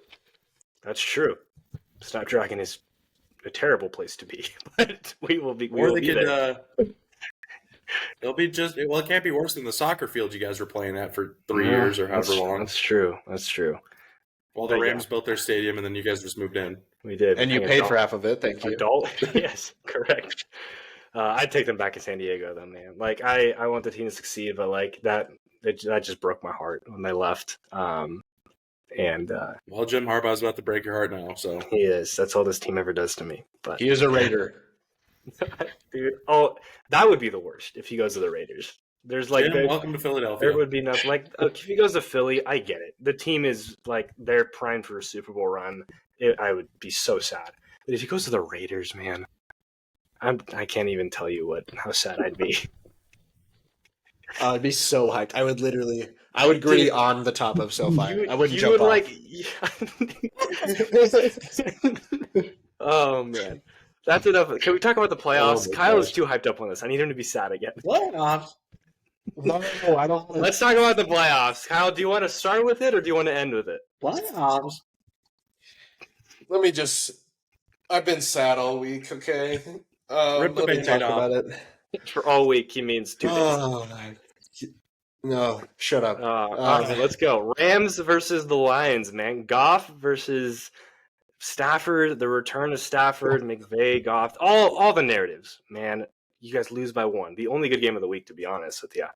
Snapdragon is a terrible place to be, but we will be. Or they could. It'll be it can't be worse than the soccer field you guys were playing at for 3 years or however long. That's true. Well, the Rams built their stadium, and then you guys just moved in. We did. And you paid for half of it. Thank you. Yes, correct. I'd take them back to San Diego, though, man. I want the team to succeed, but that just broke my heart when they left. Well, Jim Harbaugh's about to break your heart now, so he is. That's all this team ever does to me. But he is a Raider. Dude, that would be the worst if he goes to the Raiders. There's welcome to Philadelphia. There would be nothing if he goes to Philly. I get it. The team is they're primed for a Super Bowl run. I would be so sad. But if he goes to the Raiders, man, I can't even tell you how sad I'd be. I'd be so hyped. I would gritty on the top of SoFi. I wouldn't jump off. Oh man. That's enough. Can we talk about the playoffs? Kyle is too hyped up on this. I need him to be sad again. Playoffs? No, I don't. Let's talk about the playoffs. Kyle, do you want to start with it or do you want to end with it? Playoffs? I've been sad all week, okay? Rip the Band-Aid off. About it. For all week, he means 2 days. No, shut up. Let's go. Rams versus the Lions, man. Goff versus Stafford, the return of Stafford, McVay, Goff, all the narratives, man. You guys lose by 1. The only good game of the week, to be honest with you.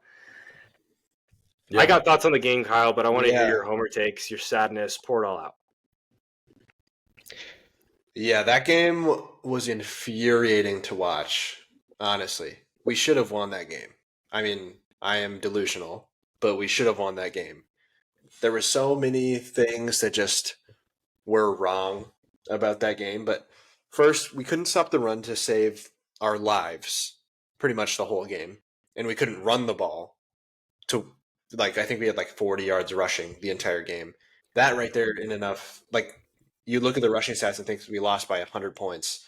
Yeah. I got thoughts on the game, Kyle, but I want to hear your homer takes, your sadness, pour it all out. Yeah, that game was infuriating to watch, honestly. We should have won that game. I mean, I am delusional, but we should have won that game. There were so many things that just were wrong about that game. But first, we couldn't stop the run to save our lives pretty much the whole game. And we couldn't run the ball to, I think we had 40 yards rushing the entire game. That right there in enough, you look at the rushing stats and think we lost by 100 points.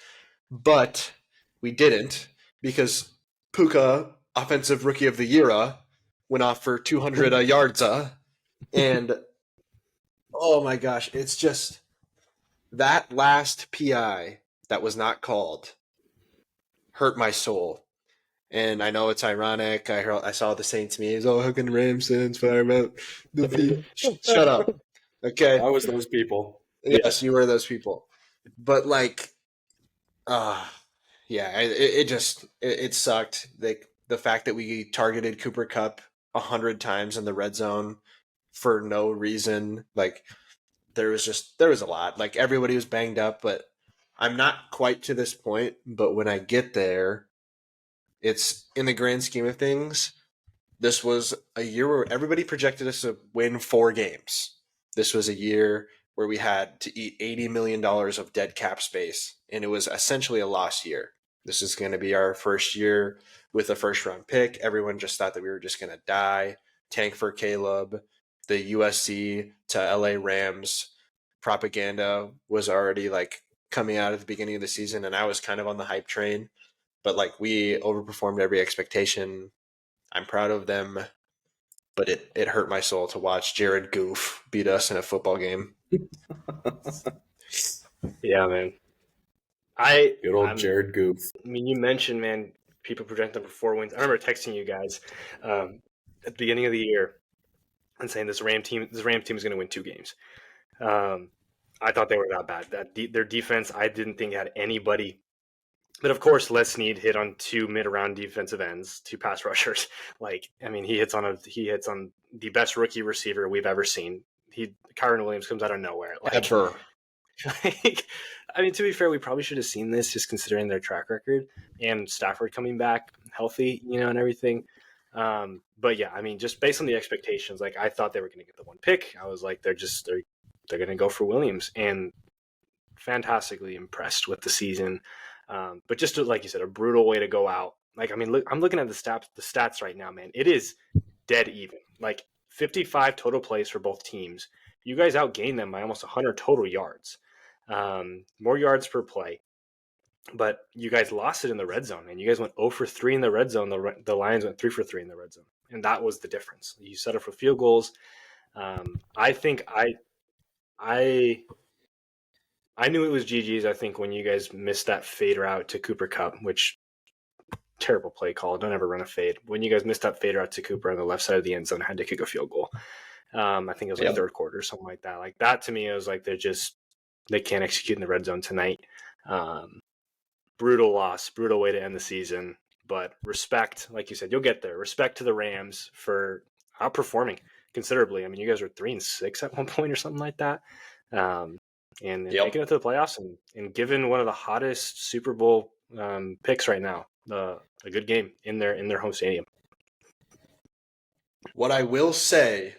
But we didn't because Puka, Offensive Rookie of the Year, went off for 200 yards. And, oh my gosh, it's just that last PI that was not called hurt my soul. And I know it's ironic. I saw the Saints memes. Oh, how can Rams fans fire about the feet? Shut up. Okay. I was those people. Yes, you were those people. But like, yeah, it sucked. The fact that we targeted Cooper Kupp 100 times in the red zone for no reason. Like there was a lot. Like everybody was banged up, but I'm not quite to this point. But when I get there, it's in the grand scheme of things. This was a year where everybody projected us to win 4 games. This was a year where we had to eat $80 million of dead cap space, and it was essentially a lost year. This is going to be our first year with a first-round pick. Everyone just thought that we were just going to die, tank for Caleb. The USC to LA Rams propaganda was already like coming out at the beginning of the season, and I was kind of on the hype train. But like we overperformed every expectation. I'm proud of them, but it hurt my soul to watch Jared Goof beat us in a football game. Yeah, man. Good old Jared Goof. I mean, you mentioned, man, people project them for 4 wins. I remember texting you guys at the beginning of the year and saying this Ram team is going to win 2 games. I thought they were that bad. Their defense, I didn't think had anybody. But of course, Les Snead hit on 2 mid-round defensive ends, 2 pass rushers. Like, I mean, he hits on the best rookie receiver we've ever seen. Kyron Williams comes out of nowhere. Ever. Like, I mean, to be fair, we probably should have seen this just considering their track record and Stafford coming back healthy, and everything. But yeah, I mean, just based on the expectations, like I thought they were going to get the 1 pick. I was like, they're going to go for Williams, and fantastically impressed with the season. But just like you said, a brutal way to go out. Like, I mean, look, I'm looking at the stats right now, man. It is dead even. Like 55 total plays for both teams. You guys outgained them by almost 100 total yards, more yards per play. But you guys lost it in the red zone, and you guys went 0 for 3 in the red zone. The Lions went 3 for 3 in the red zone, and that was the difference. You set up for field goals. I think I knew it was GG's, I think, when you guys missed that fade route to Cooper Kupp, which terrible play call. Don't ever run a fade. When you guys missed that fade route to Cooper on the left side of the end zone, had to kick a field goal. I think it was like third quarter or something like that. Like that to me, it was like they can't execute in the red zone tonight. Brutal loss, brutal way to end the season. But respect, like you said, you'll get there. Respect to the Rams for outperforming considerably. I mean, you guys were 3-6 at one point or something like that. And making it to the playoffs and given one of the hottest Super Bowl picks right now, a good game in their home stadium. What I will say,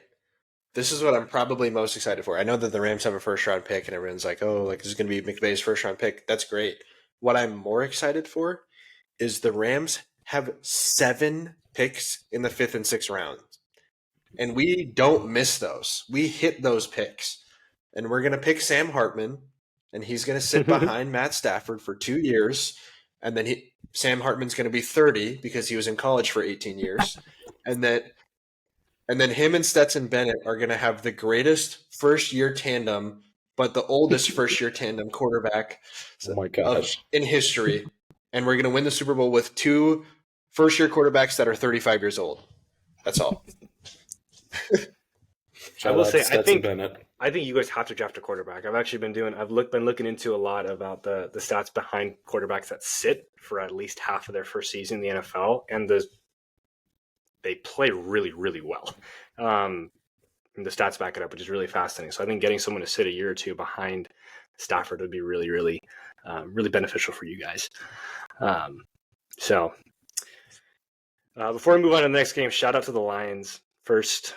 this is what I'm probably most excited for. I know that the Rams have a first-round pick, and everyone's like, oh, like this is going to be McVay's first-round pick. That's great. What I'm more excited for is the Rams have 7 picks in the 5th and 6th rounds. And we don't miss those. We hit those picks. And we're going to pick Sam Hartman, and he's going to sit behind Matt Stafford for 2 years. And then Sam Hartman's going to be 30 because he was in college for 18 years. And then him and Stetson Bennett are going to have the greatest first-year tandem, but the oldest first-year tandem quarterback in history. And we're going to win the Super Bowl with 2 first-year quarterbacks that are 35 years old. That's all. I will say, I think you guys have to draft a quarterback. I've been looking into a lot about the stats behind quarterbacks that sit for at least half of their first season in the NFL, and they play really, really well. And the stats back it up, which is really fascinating. So I think getting someone to sit a year or 2 behind Stafford would be really, really, really beneficial for you guys. Before we move on to the next game, shout out to the Lions. First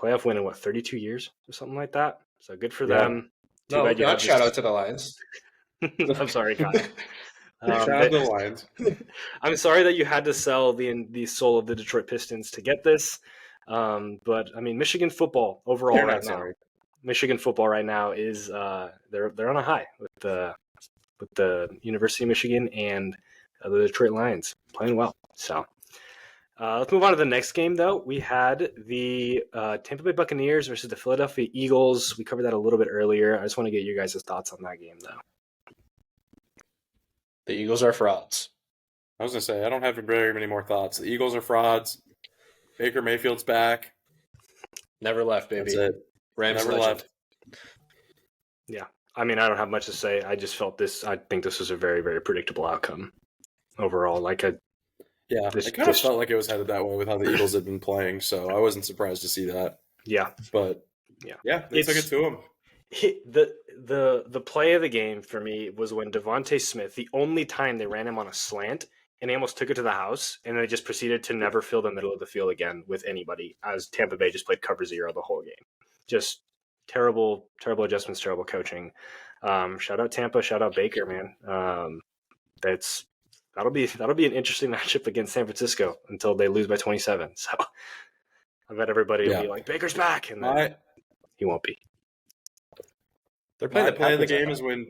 playoff win in 32 years or something like that. So good for them. Shout out to the Lions. I'm sorry, Kyle. Shout out to the Lions. I'm sorry that you had to sell the soul of the Detroit Pistons to get this. But I mean, Michigan football overall right now. Michigan football right now is they're on a high with the University of Michigan and the Detroit Lions playing well. So Let's move on to the next game, though. We had the Tampa Bay Buccaneers versus the Philadelphia Eagles. We covered that a little bit earlier. I just want to get you guys' thoughts on that game, though. The Eagles are frauds. I was going to say, I don't have very many more thoughts. The Eagles are frauds. Baker Mayfield's back. Never left, baby. That's it. Rams Never legend. left. Yeah. I mean, I don't have much to say. I just felt this. I think this was a very, very predictable outcome overall. Like, it kind of felt like it was headed that way with how the Eagles had been playing, so I wasn't surprised to see that. Yeah. But, they took it to him. The play of the game for me was when Devontae Smith, the only time they ran him on a slant, and he almost took it to the house, and they just proceeded to never fill the middle of the field again with anybody, as Tampa Bay just played cover zero the whole game. Just terrible adjustments, terrible coaching. Shout out Tampa, shout out Baker, man. That'll be an interesting matchup against San Francisco until they lose by 27. So I bet everybody will be like, Baker's back, and then he won't be. They're playing the play of the game is when.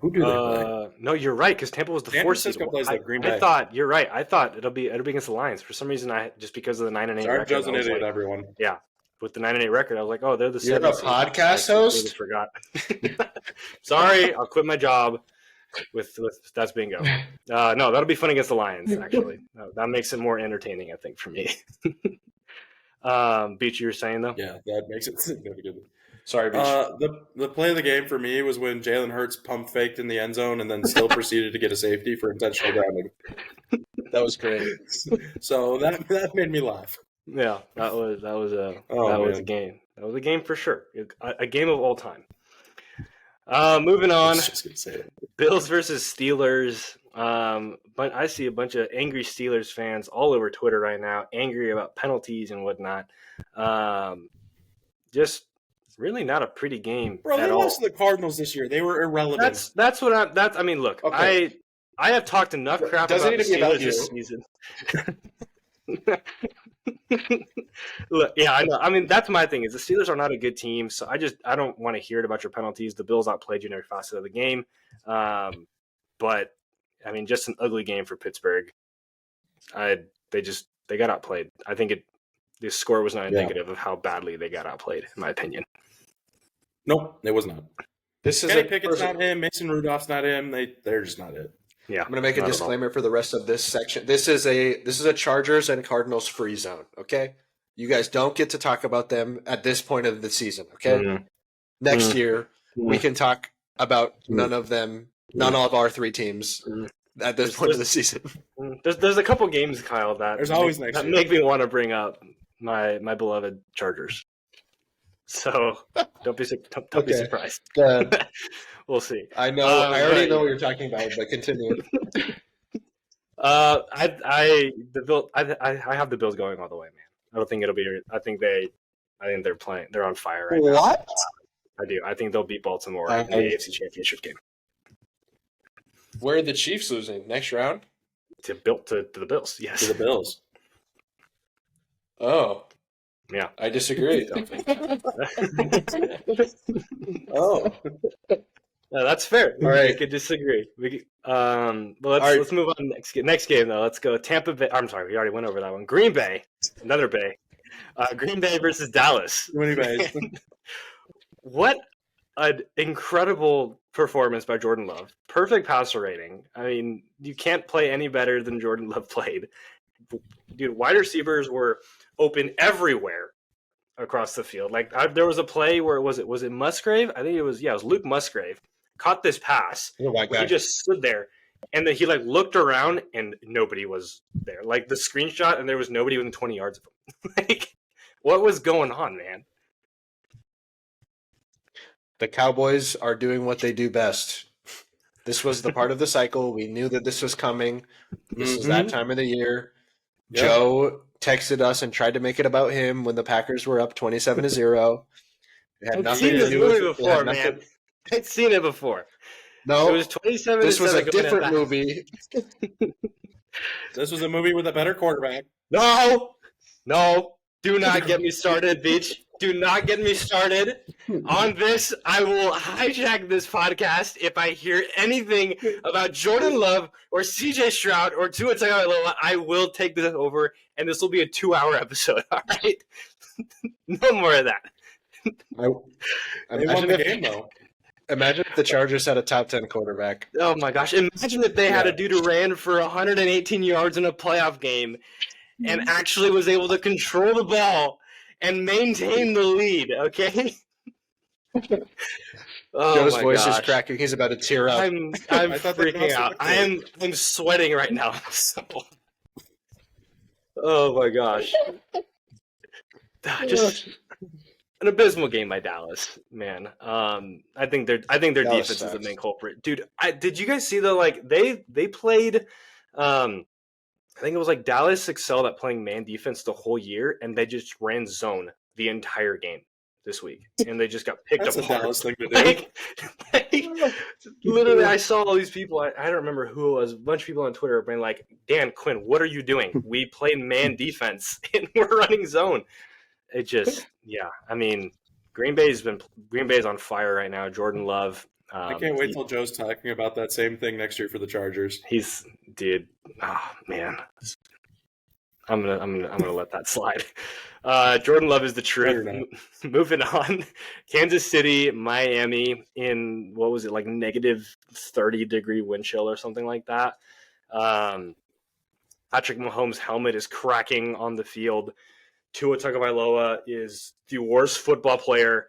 Who do they play? No, you're right, because Tampa was the San 4th seed. Francisco plays like Green Bay. I thought you're right. I thought it'll be against the Lions. For some reason, just because of the 9-8 record. Joe's an idiot, everyone. Yeah, with the 9-8 record, I was like, oh, they're the 7th seed. You're a podcast host? I forgot. Sorry, I'll quit my job. With that's bingo. No, that'll be fun against the Lions. Actually, that makes it more entertaining, I think, for me. Beach, you were saying though? Yeah, that makes it significant. Sorry, Beach. The play of the game for me was when Jalen Hurts pump faked in the end zone and then still proceeded to get a safety for intentional grounding. That was great. So that made me laugh. Yeah, that was a game. That was a game for sure. A game of all time. Moving on. I was just gonna say it. Bills versus Steelers. But I see a bunch of angry Steelers fans all over Twitter right now, angry about penalties and whatnot. Just really not a pretty game. Bro, they lost to the Cardinals this year. They were irrelevant. That's what I mean, look, okay. I have talked enough crap about the Steelers this season. Look, yeah, I know. I mean, that's my thing is the Steelers are not a good team, so I don't want to hear it about your penalties. The Bills outplayed you in every facet of the game, but I mean, just an ugly game for Pittsburgh. They got outplayed. I think the score was not indicative of how badly they got outplayed, in my opinion. Nope, it was not. This is Kenny Pickett's not him. Mason Rudolph's not him. They're just not it. Yeah, I'm going to make a disclaimer for the rest of this section. This is a Chargers and Cardinals free zone, okay? You guys don't get to talk about them at this point of the season, okay? Mm-hmm. Next year, we can talk about none of our three teams at this point of the season. There's a couple games, Kyle, that make me want to bring up my beloved Chargers. So don't be surprised. We'll see. I know. I already know what you're talking about, but continue. I have the Bills going all the way, man. I don't think it'll be. I think they're playing. They're on fire right now. What? I do. I think they'll beat Baltimore in the AFC Championship game. Where are the Chiefs losing next round? To the Bills. Yes, to the Bills. Oh. Yeah, I disagree. Oh. No, that's fair. All right. We could disagree. But let's move on to next game though. Let's go Tampa Bay. I'm sorry, we already went over that one. Green Bay, another Bay. Green Bay versus Dallas. What an incredible performance by Jordan Love. Perfect passer rating. I mean, you can't play any better than Jordan Love played. Dude, wide receivers were open everywhere across the field. Like there was a play where was it Musgrave? I think it was Luke Musgrave caught this pass. He just stood there and then he looked around and nobody was there. Like the screenshot and there was nobody within 20 yards of him. Like what was going on, man? The Cowboys are doing what they do best. This was the part of the cycle. We knew that this was coming. This is that time of the year. Yep. Joe texted us and tried to make it about him when the Packers were up 27-0. I've seen this movie before, man. I'd seen it before. No, it was 27. This was a different movie. This was a movie with a better quarterback. No, do not get me started, Beach. Do not get me started on this. I will hijack this podcast if I hear anything about Jordan Love or CJ Stroud or Tua Tagovailoa. I will take this over, and this will be a 2-hour episode. All right, no more of that. They won the game though. Imagine if the Chargers had a top 10 quarterback. Oh my gosh! Imagine if they had a dude who ran for 118 yards in a playoff game and actually was able to control the ball and maintain the lead. Okay. Joe's voice is cracking. He's about to tear up. I'm freaking out. I'm sweating right now. So. Oh my gosh! Just an abysmal game by Dallas, man. I think their defense is the main culprit, dude. Did you guys see they played? I think it was Dallas excelled at playing man defense the whole year, and they just ran zone the entire game this week, and they just got picked apart. That's a Dallas thing to do. Literally, I saw all these people. I don't remember who it was. A bunch of people on Twitter being like, "Dan Quinn, what are you doing? We play man defense, and we're running zone." It just, yeah. I mean, Green Bay's on fire right now. Jordan Love. I can't wait till Joe's talking about that same thing next year for the Chargers. Dude. Oh man, I'm gonna let that slide. Jordan Love is the truth. Moving on, Kansas City, Miami in what was it negative 30-degree wind chill or something like that. Patrick Mahomes' helmet is cracking on the field. Tua Tagovailoa is the worst football player.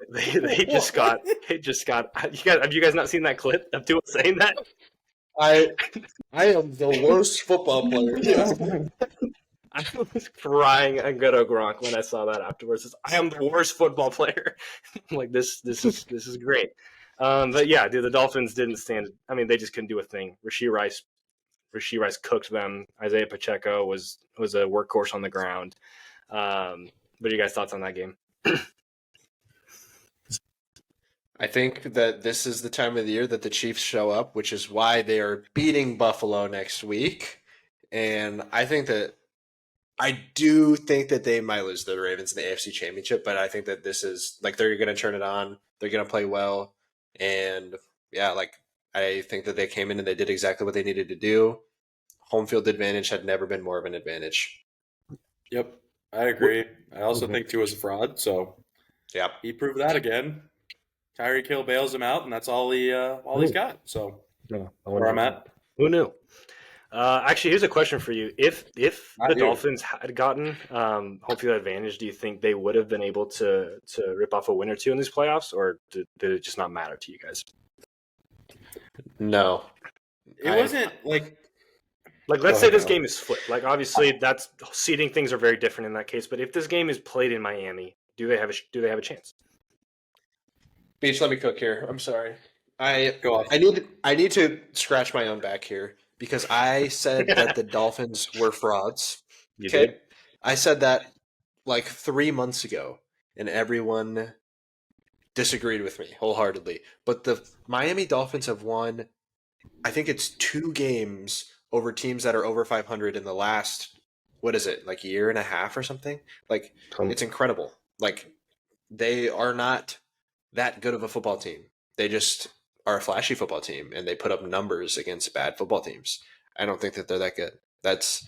They just got. Have you guys not seen that clip of Tua saying that? I am the worst football player. I was crying and go to Gronk when I saw that afterwards. I am the worst football player. I'm like, this is great. But yeah, dude, the Dolphins didn't stand. I mean, they just couldn't do a thing. Rashee Rice cooked them. Isaiah Pacheco was a workhorse on the ground. What are you guys' thoughts on that game? I think that this is the time of the year that the Chiefs show up, which is why they are beating Buffalo next week. And I do think that they might lose the Ravens in the AFC Championship, but I think that this is they're going to turn it on. They're going to play well. And yeah, I think that they came in and they did exactly what they needed to do. Home field advantage had never been more of an advantage. Yep, I agree. I also think Tua's a fraud, so yeah, he proved that again. Tyreek Hill bails him out, and that's all he's got. So where I'm at. Who knew? Actually, here's a question for you: If the Dolphins had gotten home field advantage, do you think they would have been able to rip off a win or two in these playoffs, or did it just not matter to you guys? No, it wasn't let's say this game is flipped. Obviously, that's seeding things are very different in that case. But if this game is played in Miami, do they have a chance? Beach, let me cook here. I'm sorry. Go off. I need to scratch my own back here because I said that the Dolphins were frauds. You did? I said that 3 months ago, and everyone disagreed with me wholeheartedly. But the Miami Dolphins have won, I think it's 2 games over teams that are over 500 in the last, what is it, year and a half or something? It's incredible. They are not that good of a football team. They just are a flashy football team, and they put up numbers against bad football teams. I don't think that they're that good. That's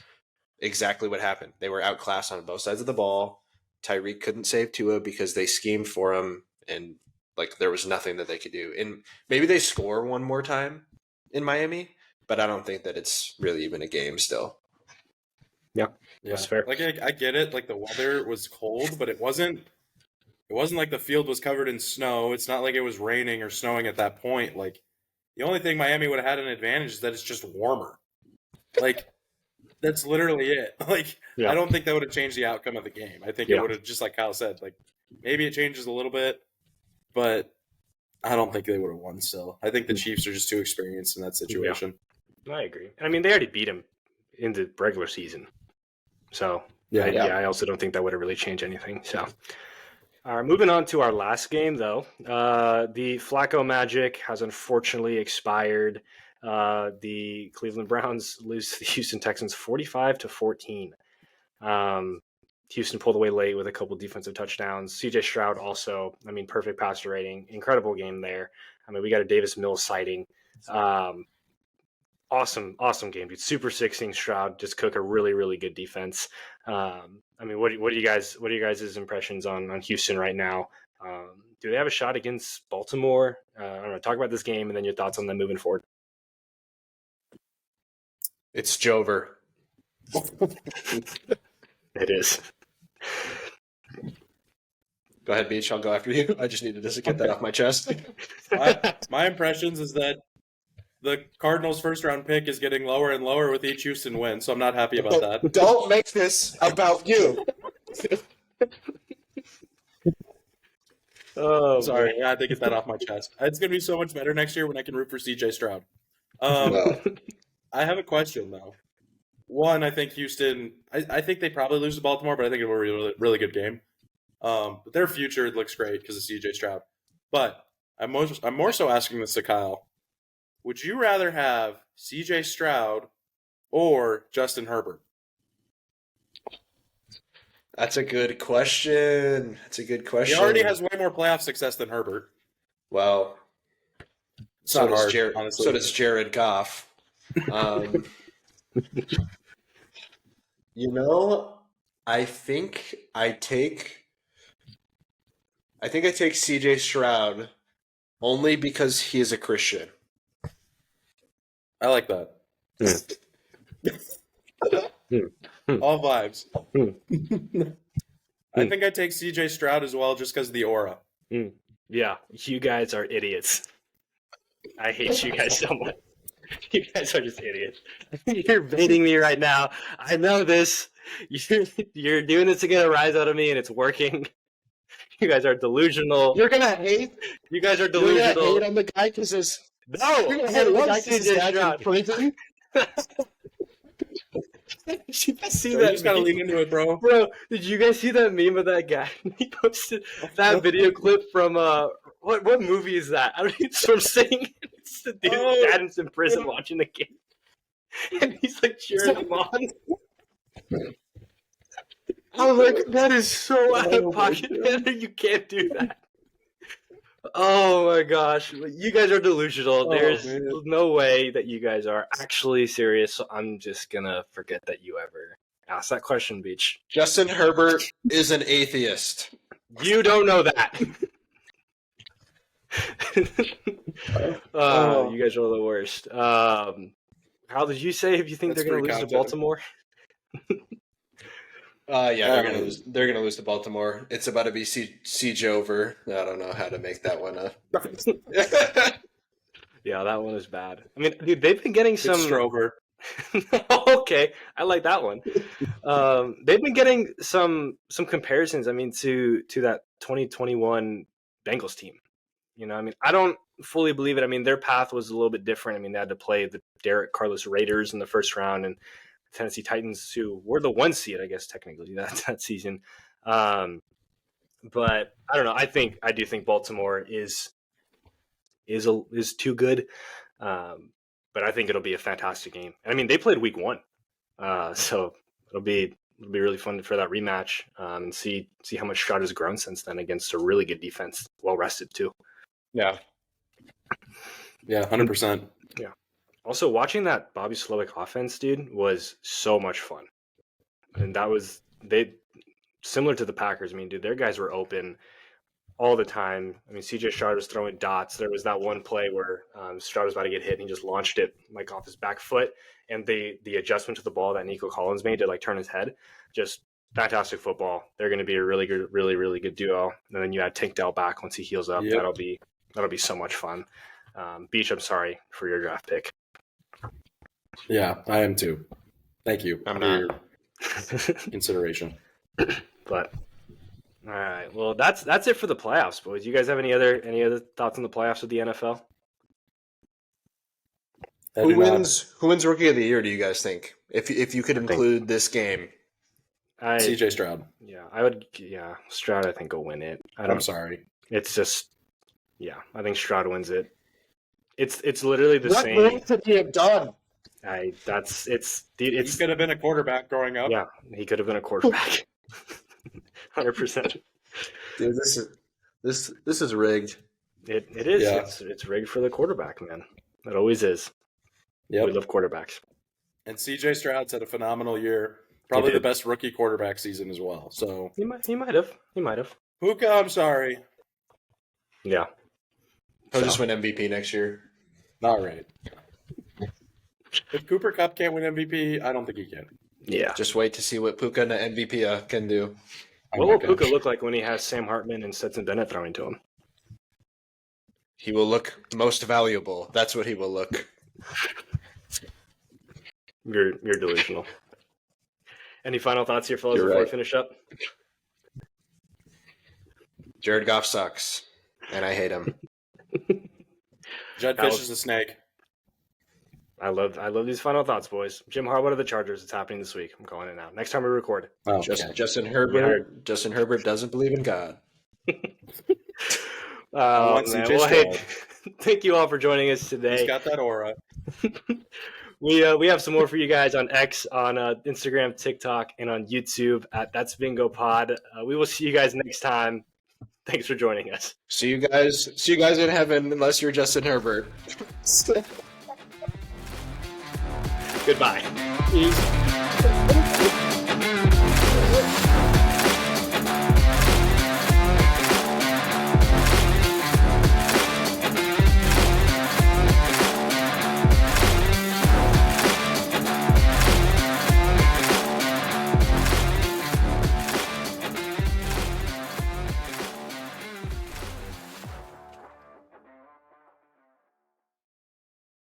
exactly what happened. They were outclassed on both sides of the ball. Tyreek couldn't save Tua because they schemed for him, and there was nothing that they could do. And maybe they score one more time in Miami, but I don't think that it's really even a game still. Yeah, that's fair. I get it. The weather was cold, but it wasn't like the field was covered in snow. It's not like it was raining or snowing at that point. The only thing Miami would have had an advantage is that it's just warmer. That's literally it. I don't think that would have changed the outcome of the game. I think it would have, just like Kyle said, maybe it changes a little bit, but I don't think they would have won still. I think the Chiefs are just too experienced in that situation. Yeah. I agree. I mean, they already beat him in the regular season. So, I also don't think that would have really changed anything. So, all right, moving on to our last game, though. The Flacco magic has unfortunately expired. The Cleveland Browns lose to the Houston Texans 45-14. Houston pulled away late with a couple defensive touchdowns. CJ Stroud also, I mean, perfect passer rating. Incredible game there. I mean, we got a Davis Mills sighting. Awesome game, dude. Super sixing Stroud, just cook a really, really good defense. I mean, what are you guys' impressions on Houston right now? Do they have a shot against Baltimore? I don't know. Talk about this game and then your thoughts on them moving forward. It's Jover. It is. Go ahead, Beach. I'll go after you. I just needed to get that off my chest. My impressions is that the Cardinals' first-round pick is getting lower and lower with each Houston win, so I'm not happy about that. Don't make this about you. Oh, sorry. I had to get that off my chest. It's going to be so much better next year when I can root for CJ Stroud. I have a question, though. One, I think Houston – I think they probably lose to Baltimore, but I think it will be a really, really good game. But their future looks great because of CJ Stroud. But I'm more so asking this to Kyle. Would you rather have CJ Stroud or Justin Herbert? That's a good question. He already has way more playoff success than Herbert. Well, it's not hard, honestly. So does Jared Goff. I think I take CJ Stroud only because he is a Christian. I like that. All vibes. I think I take CJ Stroud as well just because of the aura. Yeah, you guys are idiots. I hate you guys so much. You guys are just idiots. You're baiting me right now. I know this. You're doing this to get a rise out of me, and it's working. You guys are delusional. You're gonna hate. You guys are delusional. You're gonna hate on the guy because his. No, I love CJ Stroud. Prison. You just gotta lean into it, bro. Bro, did you guys see that meme of that guy? He posted that video clip from what movie is that? I don't know. It's from Sing. It's the dude's dad's in prison watching the game, and he's like cheering him on. I was like, that is so out of pocket, man. You can't do that. Oh my gosh, you guys are delusional. There's no way that you guys are actually serious. So I'm just gonna forget that you ever asked that question, Beach. Justin Herbert is an atheist. You don't know that. You guys are the worst. How did you say if you think they're gonna lose to Baltimore? They're gonna lose. They're gonna lose to Baltimore. It's about to be siege over. I don't know how to make that one up. Yeah, that one is bad. I mean, dude, they've been getting some. Strover. Okay, I like that one. They've been getting some comparisons. I mean, to that 2021 Bengals team. You know, I mean, I don't fully believe it. I mean, their path was a little bit different. I mean, they had to play the Derek Carlos Raiders in the first round and Tennessee Titans, who were the 1 seed, I guess, technically that season. But I don't know. I do think Baltimore is too good. But I think it'll be a fantastic game. I mean, they played week 1. So it'll be really fun for that rematch and see how much Stroud has grown since then against a really good defense, well rested too. Yeah. Yeah, 100%. Yeah. Also, watching that Bobby Slowick offense, dude, was so much fun. And that was similar to the Packers. I mean, dude, their guys were open all the time. I mean, CJ Stroud was throwing dots. There was that one play where Stroud was about to get hit and he just launched it like off his back foot. And the adjustment to the ball that Nico Collins made to like turn his head, just fantastic football. They're going to be a really good, really, really good duo. And then you add Tank Dell back once he heals up. Yep. That'll be so much fun. Beach, I'm sorry for your draft pick. Yeah, I am too. Thank you for your consideration. But all right, well that's it for the playoffs, boys. You guys have any other thoughts on the playoffs of the NFL? Who wins Rookie of the Year? Do you guys think? If you could include this game, CJ Stroud. Yeah, I would. Yeah, Stroud. I think will win it. I'm sorry. It's just, yeah, I think Stroud wins it. It's literally the same. What more could he have done? He could have been a quarterback growing up. Yeah, he could have been a quarterback. 100%. Dude, this is rigged. It is. Yeah. It's rigged for the quarterback, man. It always is. Yep. We love quarterbacks. And CJ Stroud's had a phenomenal year. Probably He the did. best rookie quarterback season as well. So He might have. Puka, I'm sorry. Yeah. He'll So. just win MVP next year. Not right. If Cooper Kupp can't win MVP, I don't think he can. Yeah. Just wait to see what Puka and the MVP can do. What will Puka look like when he has Sam Hartman and Stetson Bennett throwing to him? He will look most valuable. That's what he will look. You're delusional. Any final thoughts here, fellas, You're before right. we finish up? Jared Goff sucks, and I hate him. Jedd Fisch is a snake. I love these final thoughts, boys. Jim Harbaugh to the Chargers. It's happening this week. I'm calling it now. Next time we record. Oh, Justin Herbert. Justin Herbert doesn't believe in God. Man. CJ Well, hey, Stroud. thank you all for joining us today. He's got that aura. We have some more for you guys on X, on Instagram, TikTok, and on YouTube at That's Bingo Pod. We will see you guys next time. Thanks for joining us. See you guys in heaven, unless you're Justin Herbert. Goodbye.